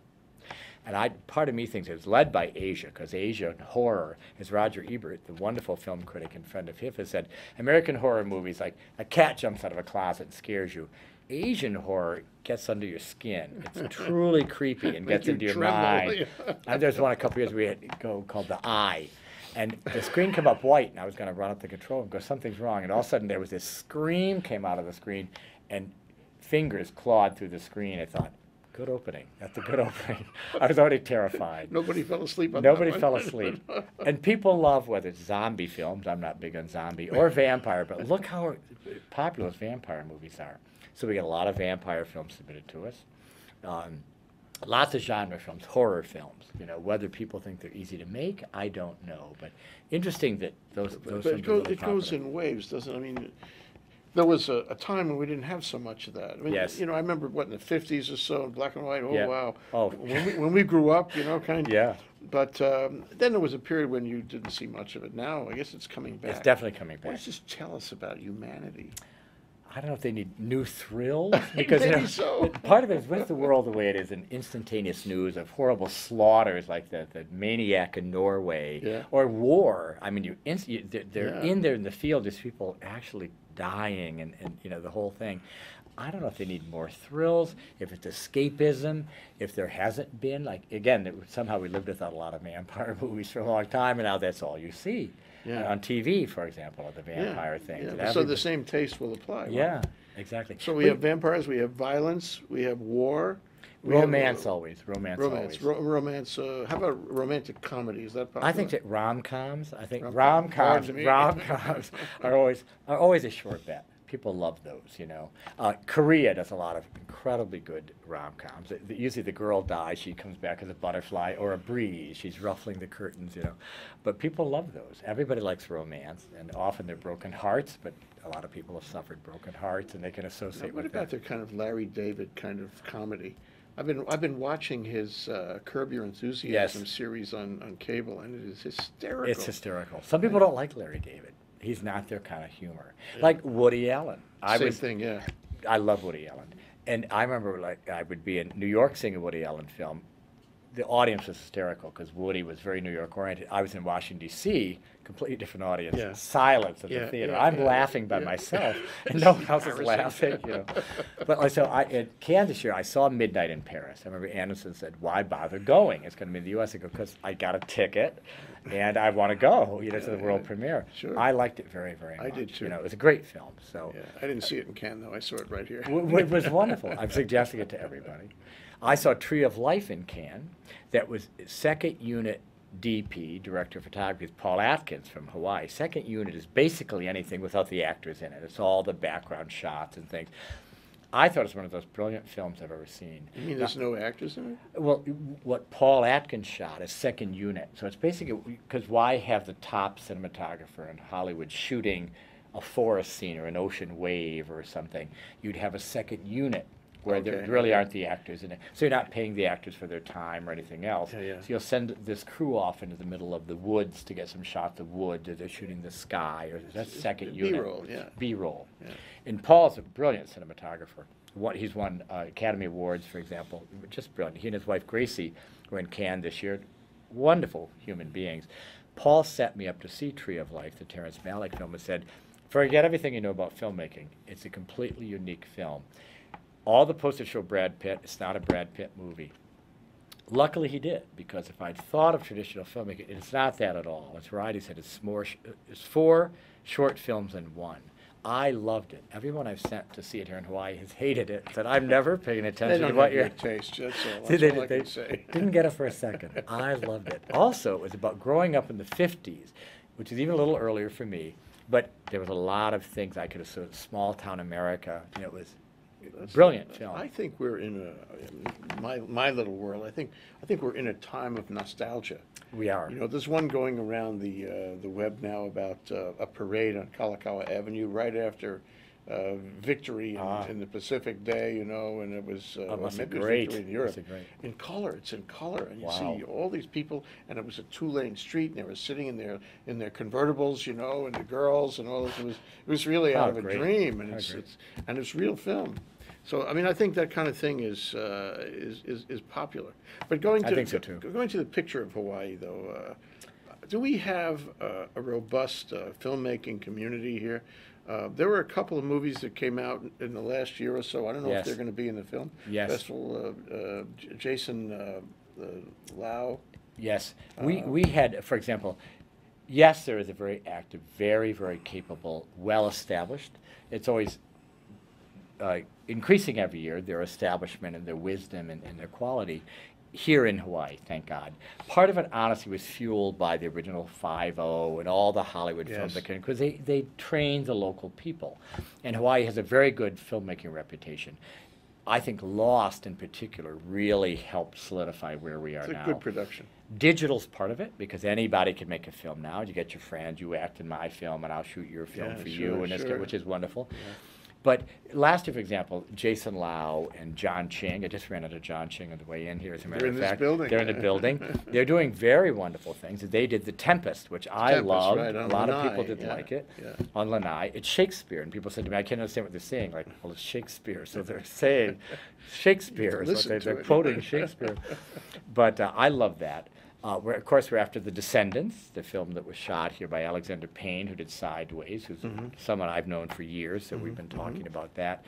And part of me thinks it's led by Asia, because Asia and horror, as Roger Ebert, the wonderful film critic and friend of HIFF, has said, American horror movies, like a cat jumps out of a closet and scares you. Asian horror gets under your skin. It's truly creepy and gets you into your tremble. mind. And there's one a couple years we had to go called The Eye. And the screen came up white, and I was going to run up the control and go, something's wrong. And all of a sudden there was this scream came out of the screen, and fingers clawed through the screen. I thought, good opening. That's a good opening. I was already terrified. Nobody fell asleep on Nobody that one. fell asleep. And people love, whether it's zombie films, I'm not big on zombie, or vampire, but look how popular those vampire movies are. So we get a lot of vampire films submitted to us. Lots of genre films, horror films. Whether people think they're easy to make, I don't know. But interesting that those But films it are really goes popular. in waves, doesn't it? I mean, there was a time when we didn't have so much of that. I mean, Yes. I remember, in the 50s or so, in black and white, oh, Yeah. wow. Oh. When we grew up, kind of. Yeah. But then there was a period when you didn't see much of it. Now, I guess it's coming back. It's definitely coming What back. does this tell us about humanity? I don't know if they need new thrills, because Maybe so. part of it is with the world the way it is, in instantaneous news of horrible slaughters like the maniac in Norway, Yeah. or war. I mean, they're Yeah. in there in the field. There's people actually dying, and the whole thing. I don't know if they need more thrills, if it's escapism, if there hasn't been, like, again, somehow we lived without a lot of vampire movies for a long time, and now that's all you see. Yeah. On TV, for example, of the vampire Yeah, things. yeah. And So everybody- the same taste will apply. Right? Yeah, exactly. So we But have vampires, we have violence, we have war. We have, Romance always. Romance always. Romance. How about romantic comedy? Is that popular? I think that rom-coms. I think Rom-com. rom-coms. Pardon me. Rom-coms are always a sure bet. People love those, you know. Korea does a lot of incredibly good rom-coms. Usually the girl dies, she comes back as a butterfly or a breeze. She's ruffling the curtains, you know. But people love those. Everybody likes romance, and often they're broken hearts, but a lot of people have suffered broken hearts, and they can associate What with about that. the kind of Larry David kind of comedy? I've been watching his Curb Your Enthusiasm Yes. series on cable, and it is hysterical. It's hysterical. Some people don't like Larry David. He's not their kind of humor. Like Woody Allen. Same thing, yeah. I love Woody Allen. And I remember, like, I would be in New York seeing a Woody Allen film. The audience was hysterical because Woody was very New York oriented. I was in Washington, D.C., completely different audience. Yeah. Silence in the Yeah, theater. yeah, I'm yeah, laughing by yeah. myself, and no one else is Embarrassing. laughing. You know. But like, so at Cannes this year, I saw Midnight in Paris. I remember Anderson said, "Why bother going? It's going to be in the U.S." I go, "Because I got a ticket, and I want to go, you know, to the world premiere." Sure. I liked it very, very much. I did too. You know, it was a great film. So. Yeah, I didn't see it in Cannes though. I saw it right here. It was wonderful. I'm suggesting it to everybody. I saw Tree of Life in Cannes. That was second unit DP, director of photography, is Paul Atkins from Hawaii. Second unit is basically anything without the actors in it. It's all the background shots and things. I thought it was one of those brilliant films I've ever seen. You mean there's no actors in it? Well, what Paul Atkins shot is second unit. So it's basically, because why have the top cinematographer in Hollywood shooting a forest scene or an ocean wave or something? You'd have a second unit where there Okay, really okay. aren't the actors in it. So you're not paying the actors for their time or anything else. Yeah, yeah. So you'll send this crew off into the middle of the woods to get some shots of wood as they're shooting the sky, or that's second unit. B-roll, yeah. B-roll. Yeah. And Paul's a brilliant cinematographer. He's won Academy Awards, for example. Just brilliant. He and his wife Gracie were in Cannes this year. Wonderful human beings. Paul set me up to see Tree of Life, the Terrence Malick film, and said, "Forget everything you know about filmmaking. It's a completely unique film. All the posters show Brad Pitt. It's not a Brad Pitt movie." Luckily he did, because if I'd thought of traditional filmmaking, it's not that at all. As Variety said, it's four short films in one. I loved it. Everyone I've sent to see it here in Hawaii has hated it. Said, "I'm never paying They attention don't to what have you're." good taste. That's all. See, That's all I can say. didn't get it for a second. I loved it. Also, it was about growing up in the 50s, which is even a little earlier for me, but there was a lot of things I could associate. Small town America, you know, it was brilliant film. I think we're in my little world. I think we're in a time of nostalgia. We are. You know, there's one going around the web now about a parade on Kalakaua Avenue right after Victory in the Pacific Day. You know, and it was must maybe be it was great. Victory in Europe. Must be great. In color, it's in color, and you Wow. see all these people, and it was a two-lane street, and they were sitting in their convertibles, you know, and the girls and all this. It was really out of a great. dream, and Oh, it's real film. So I mean, I think that kind of thing is popular. But going I to think so, too. going to the picture of Hawaii, though, do we have a robust filmmaking community here? There were a couple of movies that came out in the last year or so. I don't know if Yes. they're going to be in the film Yes. festival. Jason Lau. Yes. We had, for example, yes, there is a very active, very, very capable, well-established. It's always increasing every year, their establishment and their wisdom and their quality here in Hawaii, thank God. Part of it, honestly, was fueled by the original 5-0 and all the Hollywood films Yes. that came, because they trained the local people. And Hawaii has a very good filmmaking reputation. I think Lost, in particular, really helped solidify where we are It's a now. good production. Digital's part of it, because anybody can make a film now. You get your friend, you act in my film, and I'll shoot your film Yeah, for sure, you, and it's sure. good, which is wonderful. But last year, for example, Jason Lau and John Ching, I just ran into John Ching on the way in here, as a matter They're of in this fact. building. They're in the building. They're doing very wonderful things. They did The Tempest, which I Tempest, loved. right, A on lot of Lanai, people didn't yeah, like it. yeah. On Lanai. It's Shakespeare, and people said to me, "I can't understand what they're saying." Like, well, it's Shakespeare, so they're saying Shakespeare is what Listen to they're it. quoting Shakespeare. But I love that. Of course, we're after The Descendants, the film that was shot here by Alexander Payne, who did Sideways, who's someone I've known for years, so we've been talking about that.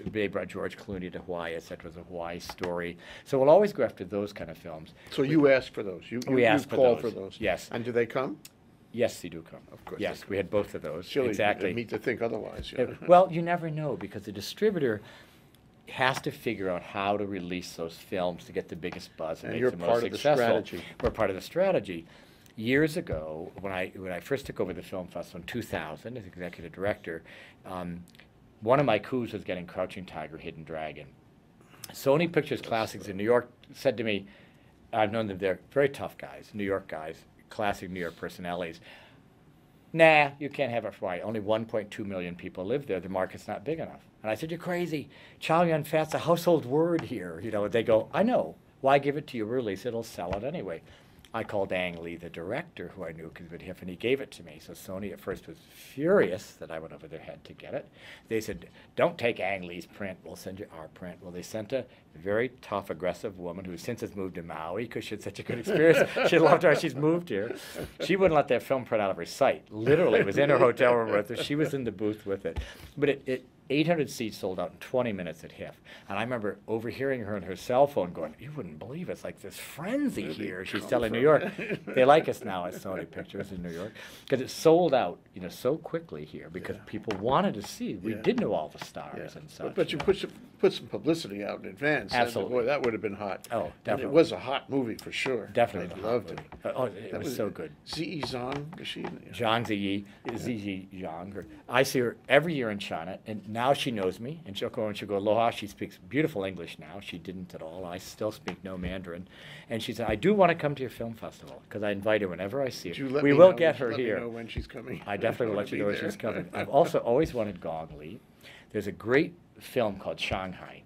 They brought George Clooney to Hawaii, etc. It's a Hawaii story. So we'll always go after those kind of films. So you ask for those. We ask for call those. for those. Yes. And do they come? Yes, they do come. Of course Yes, they come. we had both of those. Silly exactly. of me to think otherwise. You know? Well, you never know, because the distributor, has to figure out how to release those films to get the biggest buzz and And make you're them part most of the successful. strategy. We're part of the strategy. Years ago, when I first took over the film festival in 2000 as executive director, one of my coups was getting Crouching Tiger, Hidden Dragon. Sony Pictures Classics in New York said to me, I've known them, they're very tough guys, New York guys, classic New York personalities. Nah, you can't have it for Hawaii. Only 1.2 million people live there. The market's not big enough. And I said, you're crazy. Chow Yun Fat's a household word here. You know, they go, I know. Why give it to you? Release it. It'll sell it anyway. I called Ang Lee, the director, who I knew because of HIFF, and he gave it to me. So Sony at first was furious that I went over their head to get it. They said, don't take Ang Lee's print. We'll send you our print. Well, they sent a very tough, aggressive woman who since has moved to Maui because she had such a good experience. She loved her. She's moved here. She wouldn't let that film print out of her sight. Literally, it was in her hotel room with her. She was in the booth with it. But it 800 seats sold out in 20 minutes at HIFF. And I remember overhearing her on her cell phone going, you wouldn't believe it. It's like this frenzy here. She's telling New York. They like us now at Sony Pictures in New York because it sold out, you know, so quickly here because people wanted to see. We did know all the stars and such. But you put some publicity out in advance. Absolutely. And, boy, that would have been hot. Oh, definitely. And it was a hot movie for sure. Definitely. I loved it. Oh, it was so good. Ziyi Zhang, is she? Zhang Ziyi, Ziyi Zhang. I see her every year in China, and now she knows me, and she'll go and she'll go, aloha. She speaks beautiful English now. She didn't at all. I still speak no Mandarin. And she said, I do want to come to your film festival, because I invite her whenever I see her. We will get her here. Let me know when she's coming. I definitely will let you know when she's coming. I've also always wanted Gong Li. There's a great film called Shanghai.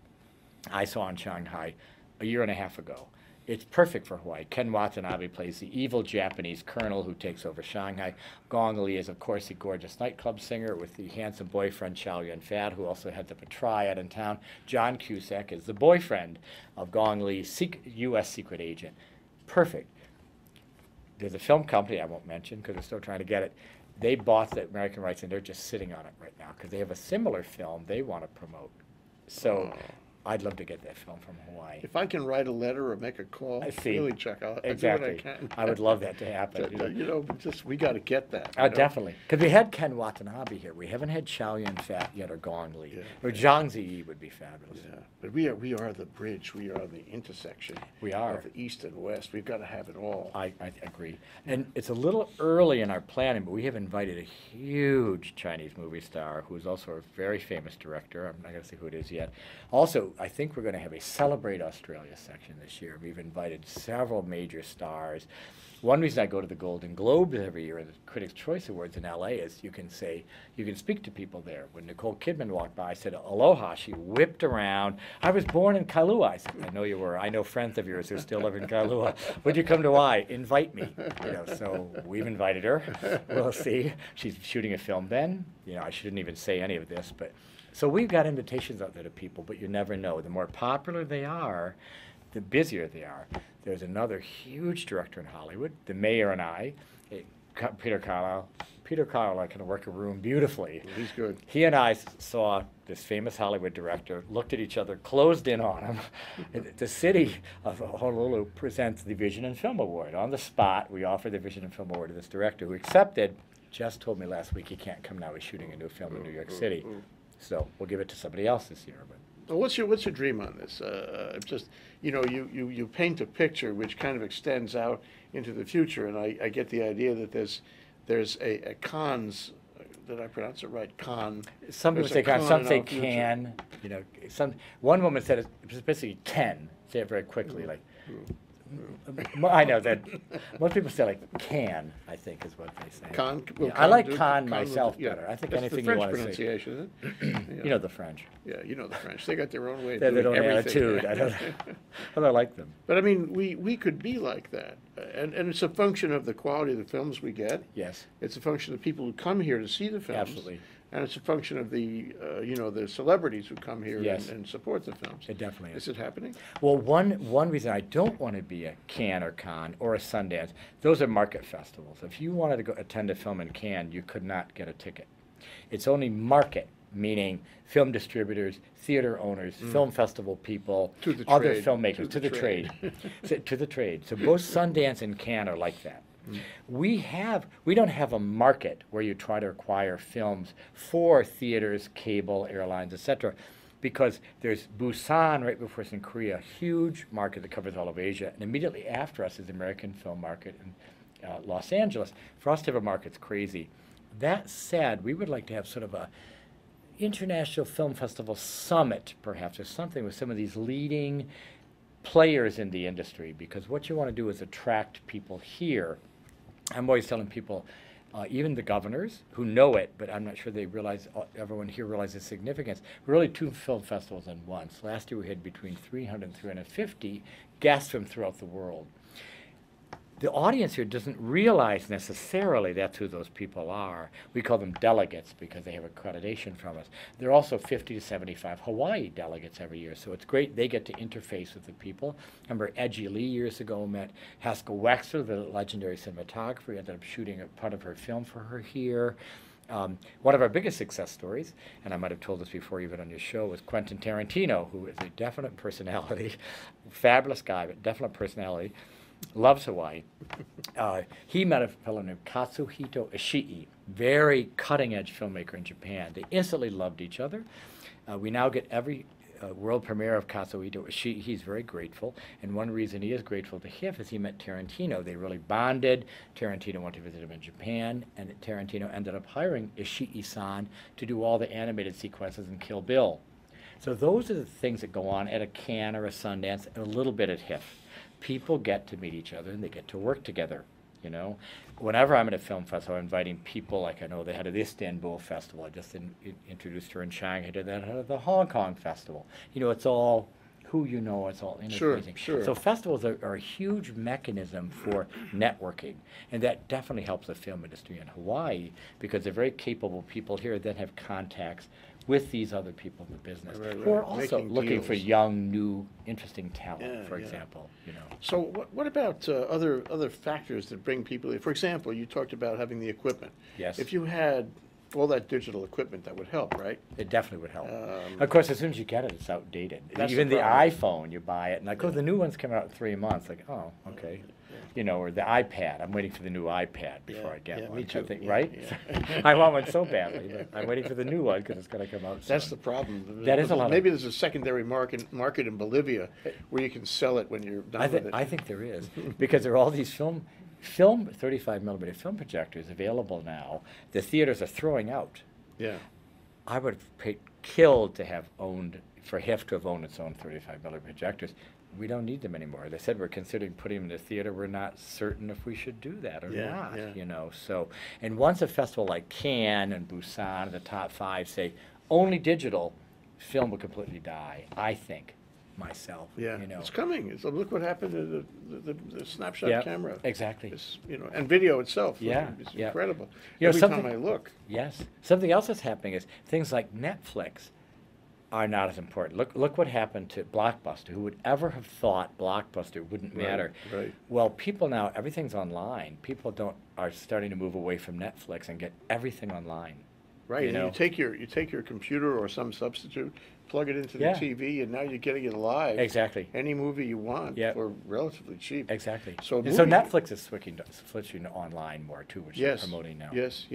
I saw in Shanghai a year and a half ago. It's perfect for Hawaii. Ken Watanabe plays the evil Japanese colonel who takes over Shanghai. Gong Li is, of course, the gorgeous nightclub singer with the handsome boyfriend Chow Yun Fat, who also heads up a triad in town. John Cusack is the boyfriend of Gong Li, U.S. secret agent. Perfect. There's a film company I won't mention because they're still trying to get it. They bought the American rights, and they're just sitting on it right now because they have a similar film they want to promote. So I'd love to get that film from Hawaii. If I can write a letter or make a call, really, Chuck, I'll do what I can. I would love that to happen. We got to get that. Definitely. Because we had Ken Watanabe here. We haven't had Chow Yun Fat yet or Gong Li. Or Zhang Ziyi would be fabulous. Yeah, but we are the bridge. We are the intersection. We are. Of the East and West. We've got to have it all. I agree. And it's a little early in our planning, but we have invited a huge Chinese movie star who is also a very famous director. I'm not going to say who it is yet. Also, I think we're going to have a Celebrate Australia section this year. We've invited several major stars. One reason I go to the Golden Globes every year, the Critics' Choice Awards in LA, is you can speak to people there. When Nicole Kidman walked by, I said, aloha. She whipped around. I was born in Kailua. I said, I know you were. I know friends of yours who still live in Kailua. Would you come to Hawaii? Invite me. So we've invited her. We'll see. She's shooting a film then. I shouldn't even say any of this, but so we've got invitations out there to people, but you never know. The more popular they are, the busier they are. There's another huge director in Hollywood, the mayor and I, Peter Carlisle. Peter Carlisle can work a room beautifully. He's good. He and I saw this famous Hollywood director, looked at each other, closed in on him. The city of Honolulu presents the Vision and Film Award. On the spot, we offered the Vision and Film Award to this director who accepted. Just told me last week he can't come now. He's shooting a new film in New York City. So we'll give it to somebody else this year. Well, what's your dream on this? Just you paint a picture which kind of extends out into the future, and I get the idea that there's a cons. Did I pronounce it right? Con. Some people say con. Some say can. One woman said it's basically can. Say it very quickly, like. I know that most people say like can, I think is what they say. Con. Well, I like con myself better. I think anything you want to say. That's the French pronunciation, isn't it? You know the French. Yeah, you know the French. They got their own way of doing doing everything. Attitude. I don't like them. But I mean, we could be like that, and it's a function of the quality of the films we get. Yes. It's a function of the people who come here to see the films. Absolutely. And it's a function of the the celebrities who come here and support the films. It definitely is. Is it happening? Well, one reason I don't want to be a Cannes or Con or a Sundance, those are market festivals. If you wanted to go attend a film in Cannes, you could not get a ticket. It's only market, meaning film distributors, theater owners, film festival people, other filmmakers, to the trade. To the trade. So both Sundance and Cannes are like that. We don't have a market where you try to acquire films for theaters, cable, airlines, etc. because there's Busan right before us in Korea, a huge market that covers all of Asia, and immediately after us is the American film market in Los Angeles. For us to have a market's crazy. That said, we would like to have sort of a international film festival summit, perhaps, or something with some of these leading players in the industry, because what you want to do is attract people here. I'm always telling people, even the governors who know it, but I'm not sure they realize, everyone here realizes the significance. We're really 2 film festivals in one. Last year we had between 300 and 350 guests from throughout the world. The audience here doesn't realize necessarily that's who those people are. We call them delegates because they have accreditation from us. There are also 50 to 75 Hawaii delegates every year, so it's great. They get to interface with the people. Remember, Edgy Lee years ago met Haskell Wexler, the legendary cinematographer. He ended up shooting a part of her film for her here. One of our biggest success stories, and I might have told this before even on your show, was Quentin Tarantino, who is a definite personality, fabulous guy, but definite personality. Loves Hawaii. He met a fellow named Katsuhito Ishii, very cutting-edge filmmaker in Japan. They instantly loved each other. We now get every world premiere of Katsuhito Ishii. He's very grateful, and one reason he is grateful to HIFF is he met Tarantino. They really bonded. Tarantino went to visit him in Japan, and Tarantino ended up hiring Ishii-san to do all the animated sequences in Kill Bill. So those are the things that go on at a Cannes or a Sundance, and a little bit at HIFF. People get to meet each other and they get to work together, you know. Whenever I'm at a film festival, I'm inviting people, like I know they had the Istanbul Festival. I just introduced her in Shanghai to that at the Hong Kong Festival. You know, it's all who you know, it's all interfacing. Sure. So festivals are a huge mechanism for networking, and that definitely helps the film industry in Hawaii because they're very capable people here that have contacts with these other people in the business who are also Making looking deals. for young, new, interesting talent, Yeah, for yeah. example, you know. So what about other factors that bring people in? For example, you talked about having the equipment. Yes. If you had all that digital equipment, that would help, right? It definitely would help. Of course, as soon as you get it, it's outdated. That's Even the the problem. iPhone, you buy it, and like, oh, the new one's coming out in 3 months. Like, oh, okay. You know, or the iPad. I'm waiting for the new iPad before I get one. me too. I think, Yeah, right? yeah. I want one so badly, but I'm waiting for the new one because it's going to come out soon. That's the problem. That is a lot of- Maybe there's a secondary market in Bolivia where you can sell it when you're done with it. I think there is, because there are all these film 35 millimeter film projectors available now. The theaters are throwing out. Yeah. I would have killed to have for HIFF to have owned its own 35 millimeter projectors. We don't need them anymore. They said we're considering putting them in the theater. We're not certain if we should do that or not, you know. So, and once a festival like Cannes and Busan, the top 5, say only digital, film will completely die, I think, myself. Yeah, you know. it's coming. Look what happened to the snapshot camera. Exactly. It's, you know, and video itself. Yeah, It's yeah. incredible. You know, Every time something- I look. Yes. Something else that's happening is things like Netflix are not as important. Look what happened to Blockbuster. Who would ever have thought Blockbuster wouldn't matter? Right. Well, people now, everything's online. People are starting to move away from Netflix and get everything online. Right. You And know? you take your computer or some substitute, plug it into the Yeah. TV, and now you're getting it live. Exactly. Any movie you want Yep. for relatively cheap. Exactly. So And so movie- Netflix is switching online more too, which Yes. they're promoting now. Yes.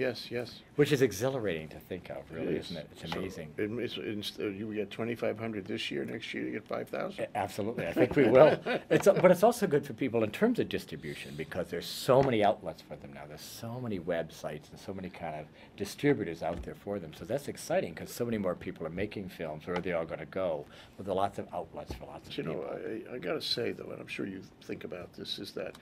Which is exhilarating to think of, really, It is. isn't it? It's So amazing. you get 2,500 this year. Next year you get 5,000. Absolutely, I think we will. But it's also good for people in terms of distribution because there's so many outlets for them now. There's so many websites and so many kind of distributors out there for them. So that's exciting because so many more people are making films. Where are they all going to go? Well, there are lots of outlets for lots of But, you people. know, I got to say, though, and I'm sure you think about this, is that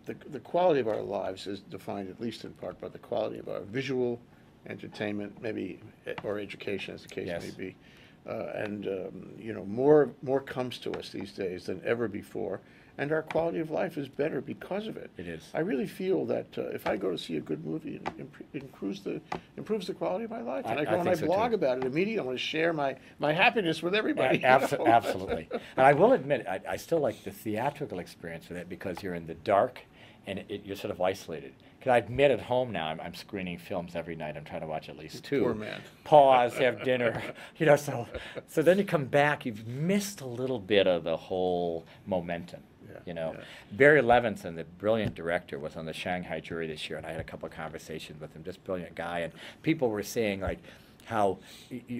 the quality of our lives is defined, at least in part, by the quality of our visual entertainment, maybe, or education, as the case Yes. may be. You know, more comes to us these days than ever before, and our quality of life is better because of it. It is. I really feel that if I go to see a good movie, it improves the quality of my life. And I I go and I think so, blog too. about it immediately. I want to share my happiness with everybody. you know? Absolutely. And I will admit, I still like the theatrical experience with it because you're in the dark and you're sort of isolated. Because I admit at home now, I'm screening films every night. I'm trying to watch at least 2. Poor man. Pause, have dinner. You know, so then you come back, you've missed a little bit of the whole momentum. You know, yeah. Barry Levinson, the brilliant director, was on the Shanghai jury this year, and I had a couple of conversations with him. Just brilliant guy, and people were saying like, how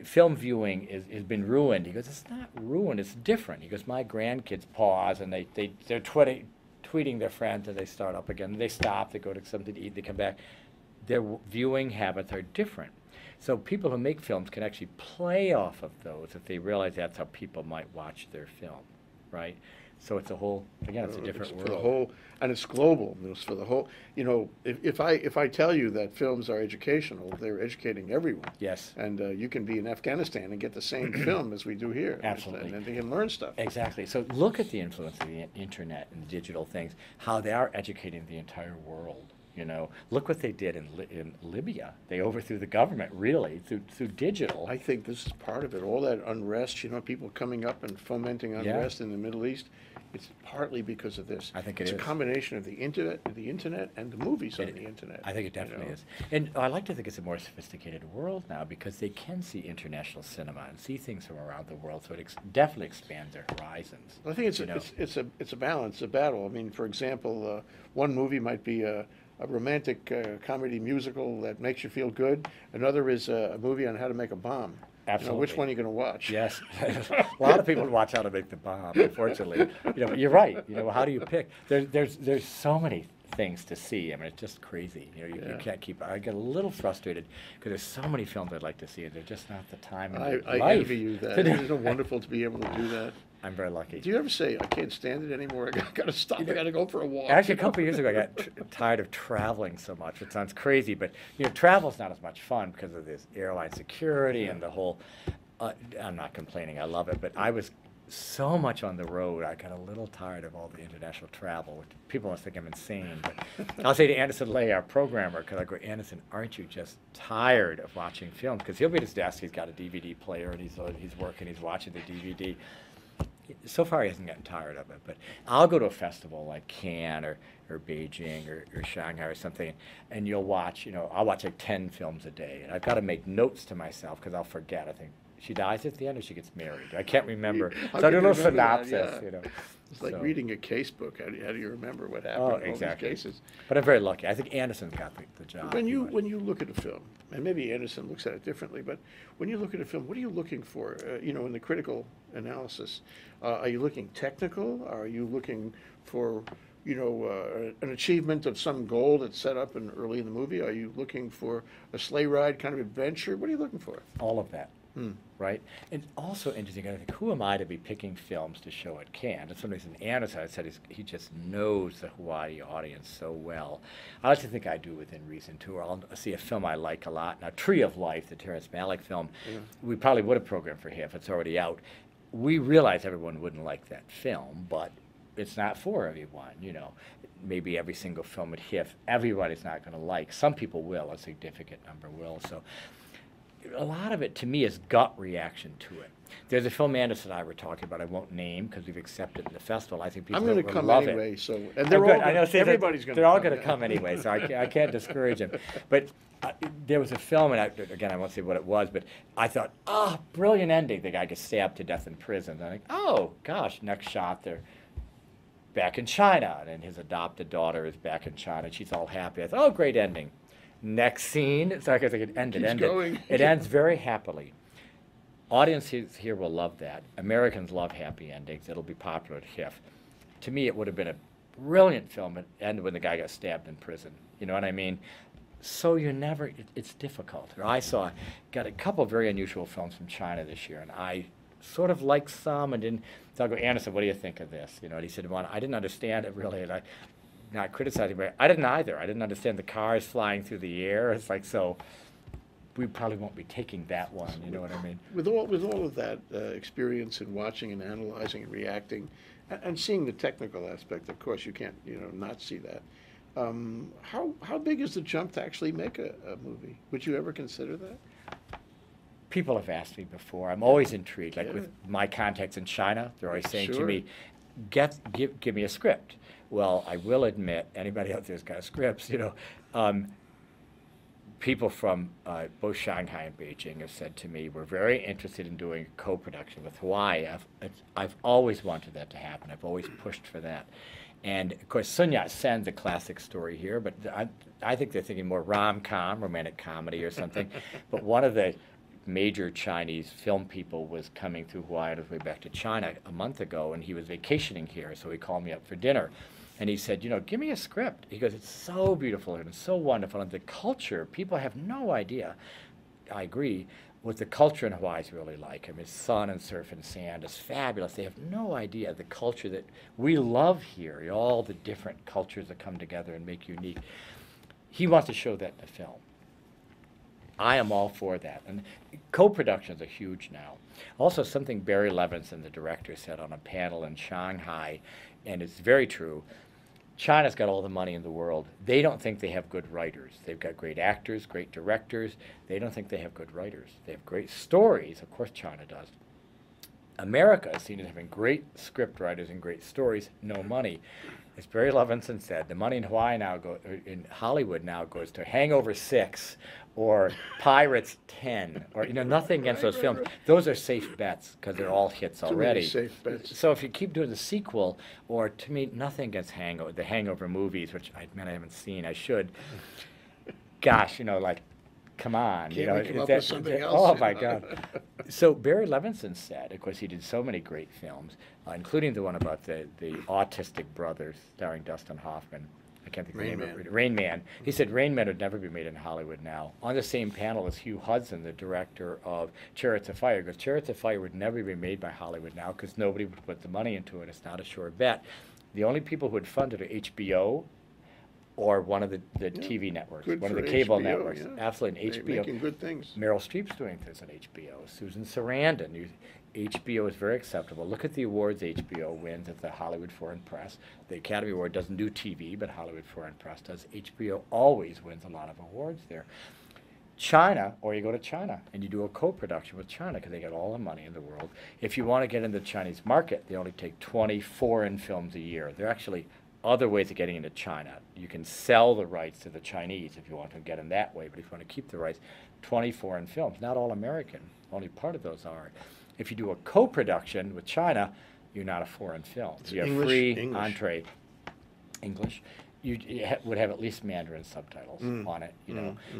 film viewing has been ruined. He goes, it's not ruined, it's different. He goes, my grandkids pause and they're tweeting their friends and they start up again. They stop, they go to something to eat, they come back. Their viewing habits are different. So people who make films can actually play off of those if they realize that's how people might watch their film, right? So it's a whole, again, it's a different world. For the whole, and it's global. It's for the whole, you know, if I tell you that films are educational, they're educating everyone. Yes. And you can be in Afghanistan and get the same film as we do here. Absolutely. And they can learn stuff. Exactly. So look at the influence of the internet and digital things, how they are educating the entire world. You know, look what they did in Libya. They overthrew the government, really, through digital. I think this is part of it. All that unrest, you know, people coming up and fomenting unrest in the Middle East, it's partly because of this. I think it's it a is. combination of the internet and the movies on the internet. I think it definitely is. And I like to think it's a more sophisticated world now because they can see international cinema and see things from around the world. So it definitely expands their horizons. I think it's a balance, a battle. I mean, for example, one movie might be a romantic comedy musical that makes you feel good. Another is a movie on how to make a bomb. Absolutely. You know, which one are you going to watch? Yes. A lot of people watch How to Make the Bomb, unfortunately. You know, you're right. You know, how do you pick? There's so many things to see. I mean, it's just crazy. You know, you can't keep. I get a little frustrated because there's so many films I'd like to see, and there's just not the time in my life. I envy you that. Isn't it wonderful to be able to do that? I'm very lucky. Do you ever say, I can't stand it anymore, I got to stop, I got to go for a walk? Actually, a couple of years ago, I got tired of traveling so much. It sounds crazy, but you know, travel's not as much fun because of this airline security and the whole. I'm not complaining. I love it, but I was so much on the road. I got a little tired of all the international travel. Which people must think I'm insane, but I'll say to Anderson Lay, our programmer, because I go, Anderson, aren't you just tired of watching films? Because he'll be at his desk. He's got a DVD player, and he's working. He's watching the DVD. So far, he hasn't gotten tired of it, but I'll go to a festival like Cannes or Beijing or Shanghai or something, and you'll watch, you know, I'll watch like 10 films a day, and I've got to make notes to myself because I'll forget. I think she dies at the end or she gets married. I can't remember. So I do a little synopsis, you know. It's like reading a case book. How do you remember what happened in all these cases? But I'm very lucky. I think Anderson's got the job. When you look at a film, and maybe Anderson looks at it differently, but when you look at a film, what are you looking for? You know, in the critical analysis, are you looking technical? Are you looking for, you know, an achievement of some goal that's set up early in the movie? Are you looking for a sleigh ride kind of adventure? What are you looking for? All of that. Right? And also interesting, I think, who am I to be picking films to show at Cannes? And somebody said, Anderson said he just knows the Hawaii audience so well. I like to think I do within reason, too. Or I'll see a film I like a lot. Now, Tree of Life, the Terrence Malick film, we probably would have programmed for HIFF. It's already out. We realize everyone wouldn't like that film, but it's not for everyone, you know. Maybe every single film at HIFF, everybody's not going to like. Some people will, a significant number will. So a lot of it, to me, is gut reaction to it. There's a film Anderson and I were talking about, I won't name because we've accepted in the festival. I think people will love it. I'm going to come anyway, so, and they're all, I know, everybody's going to come. They're all going to come anyway, so I can't discourage them. But there was a film, and again, I won't say what it was, but I thought, brilliant ending. The guy gets stabbed to death in prison. And I think, oh, gosh, next shot, they're back in China, and his adopted daughter is back in China, and she's all happy. I thought, oh, great ending. Next scene, so I guess it ended. It ends very happily. Audiences here will love that. Americans love happy endings. It'll be popular at HIFF. To me, it would have been a brilliant film. It ended when the guy got stabbed in prison. You know what I mean? So it's difficult. Got a couple of very unusual films from China this year, and I sort of liked some and didn't. So I go, Anderson, what do you think of this? You know, and he said, well, I didn't understand it really, and not criticizing, but I didn't either. I didn't understand the cars flying through the air. It's like, so we probably won't be taking that one, you know what I mean? With all of that experience in watching and analyzing and reacting and seeing the technical aspect, of course, you can't, you know, not see that. How big is the jump to actually make a movie? Would you ever consider that? People have asked me before. I'm always intrigued. Like with my contacts in China, they're always saying to me, give me a script. Well, I will admit, anybody out there's got scripts, you know. People from both Shanghai and Beijing have said to me, we're very interested in doing a co-production with Hawaii. I've always wanted that to happen. I've always pushed for that. And, of course, Sun Yat-sen's a classic story here, but I think they're thinking more rom-com, romantic comedy or something. But one of the major Chinese film people was coming through Hawaii on his way back to China a month ago, and he was vacationing here, so he called me up for dinner. And he said, you know, give me a script. He goes, it's so beautiful and it's so wonderful. And the culture, people have no idea, I agree, what the culture in Hawaii is really like. I mean, sun and surf and sand is fabulous. They have no idea the culture that we love here, all the different cultures that come together and make unique. He wants to show that in the film. I am all for that. And co-productions are huge now. Also, something Barry Levinson, the director, said on a panel in Shanghai, and it's very true, China's got all the money in the world. They don't think they have good writers. They've got great actors, great directors. They don't think they have good writers. They have great stories. Of course, China does. America is seen as having great script writers and great stories, no money. As Barry Levinson said, the money in Hawaii now in Hollywood now goes to Hangover 6 or Pirates 10, or nothing against those films. Those are safe bets because they're all hits already. Too many safe bets. So if you keep doing the sequel, or to me, nothing against the Hangover movies, which I admit I haven't seen, I should. Gosh, like, come on. Can't we come up with something else? Oh my God. So Barry Levinson said, of course, he did so many great films, including the one about the autistic brothers, starring Dustin Hoffman. I can't think of the name of it. Rain Man. He said Rain Man would never be made in Hollywood now. On the same panel as Hugh Hudson, the director of Chariots of Fire, because Chariots of Fire would never be made by Hollywood now because nobody would put the money into it. It's not a sure bet. The only people who would fund it are HBO or one of the TV networks, one of the cable networks. Yeah. Absolutely, and HBO. They're making good things. Meryl Streep's doing this on HBO. Susan Sarandon. HBO is very acceptable. Look at the awards HBO wins at the Hollywood Foreign Press. The Academy Award doesn't do TV, but Hollywood Foreign Press does. HBO always wins a lot of awards there. China, or you go to China and you do a co-production with China because they get all the money in the world. If you want to get into the Chinese market, they only take 20 foreign films a year. There are actually other ways of getting into China. You can sell the rights to the Chinese if you want to get in that way, but if you want to keep the rights, 20 foreign films, not all American. Only part of those are. If you do a co-production with China, you're not a foreign film. You have free entree. English. You would have at least Mandarin subtitles on it,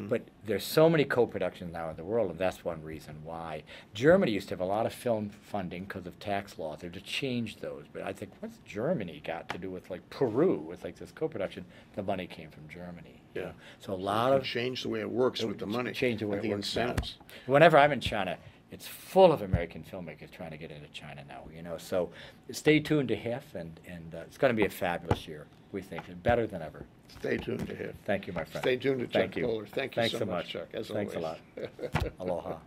But there's so many co-productions now in the world, and that's one reason why. Germany used to have a lot of film funding because of tax laws. They've just changed those. But I think, what's Germany got to do with, like, Peru, with, like, this co-production? The money came from Germany. Yeah. So a lot of... Change the way it works with the money. Change the way it works. Incentives. Whenever I'm in China, it's full of American filmmakers trying to get into China now, So stay tuned to HIFF, and it's going to be a fabulous year, we think, better than ever. Stay tuned to HIFF. Thank you, my friend. Stay tuned to Chuck Boller. Thank you Thanks so much, Chuck, as Thanks always. a lot. Aloha.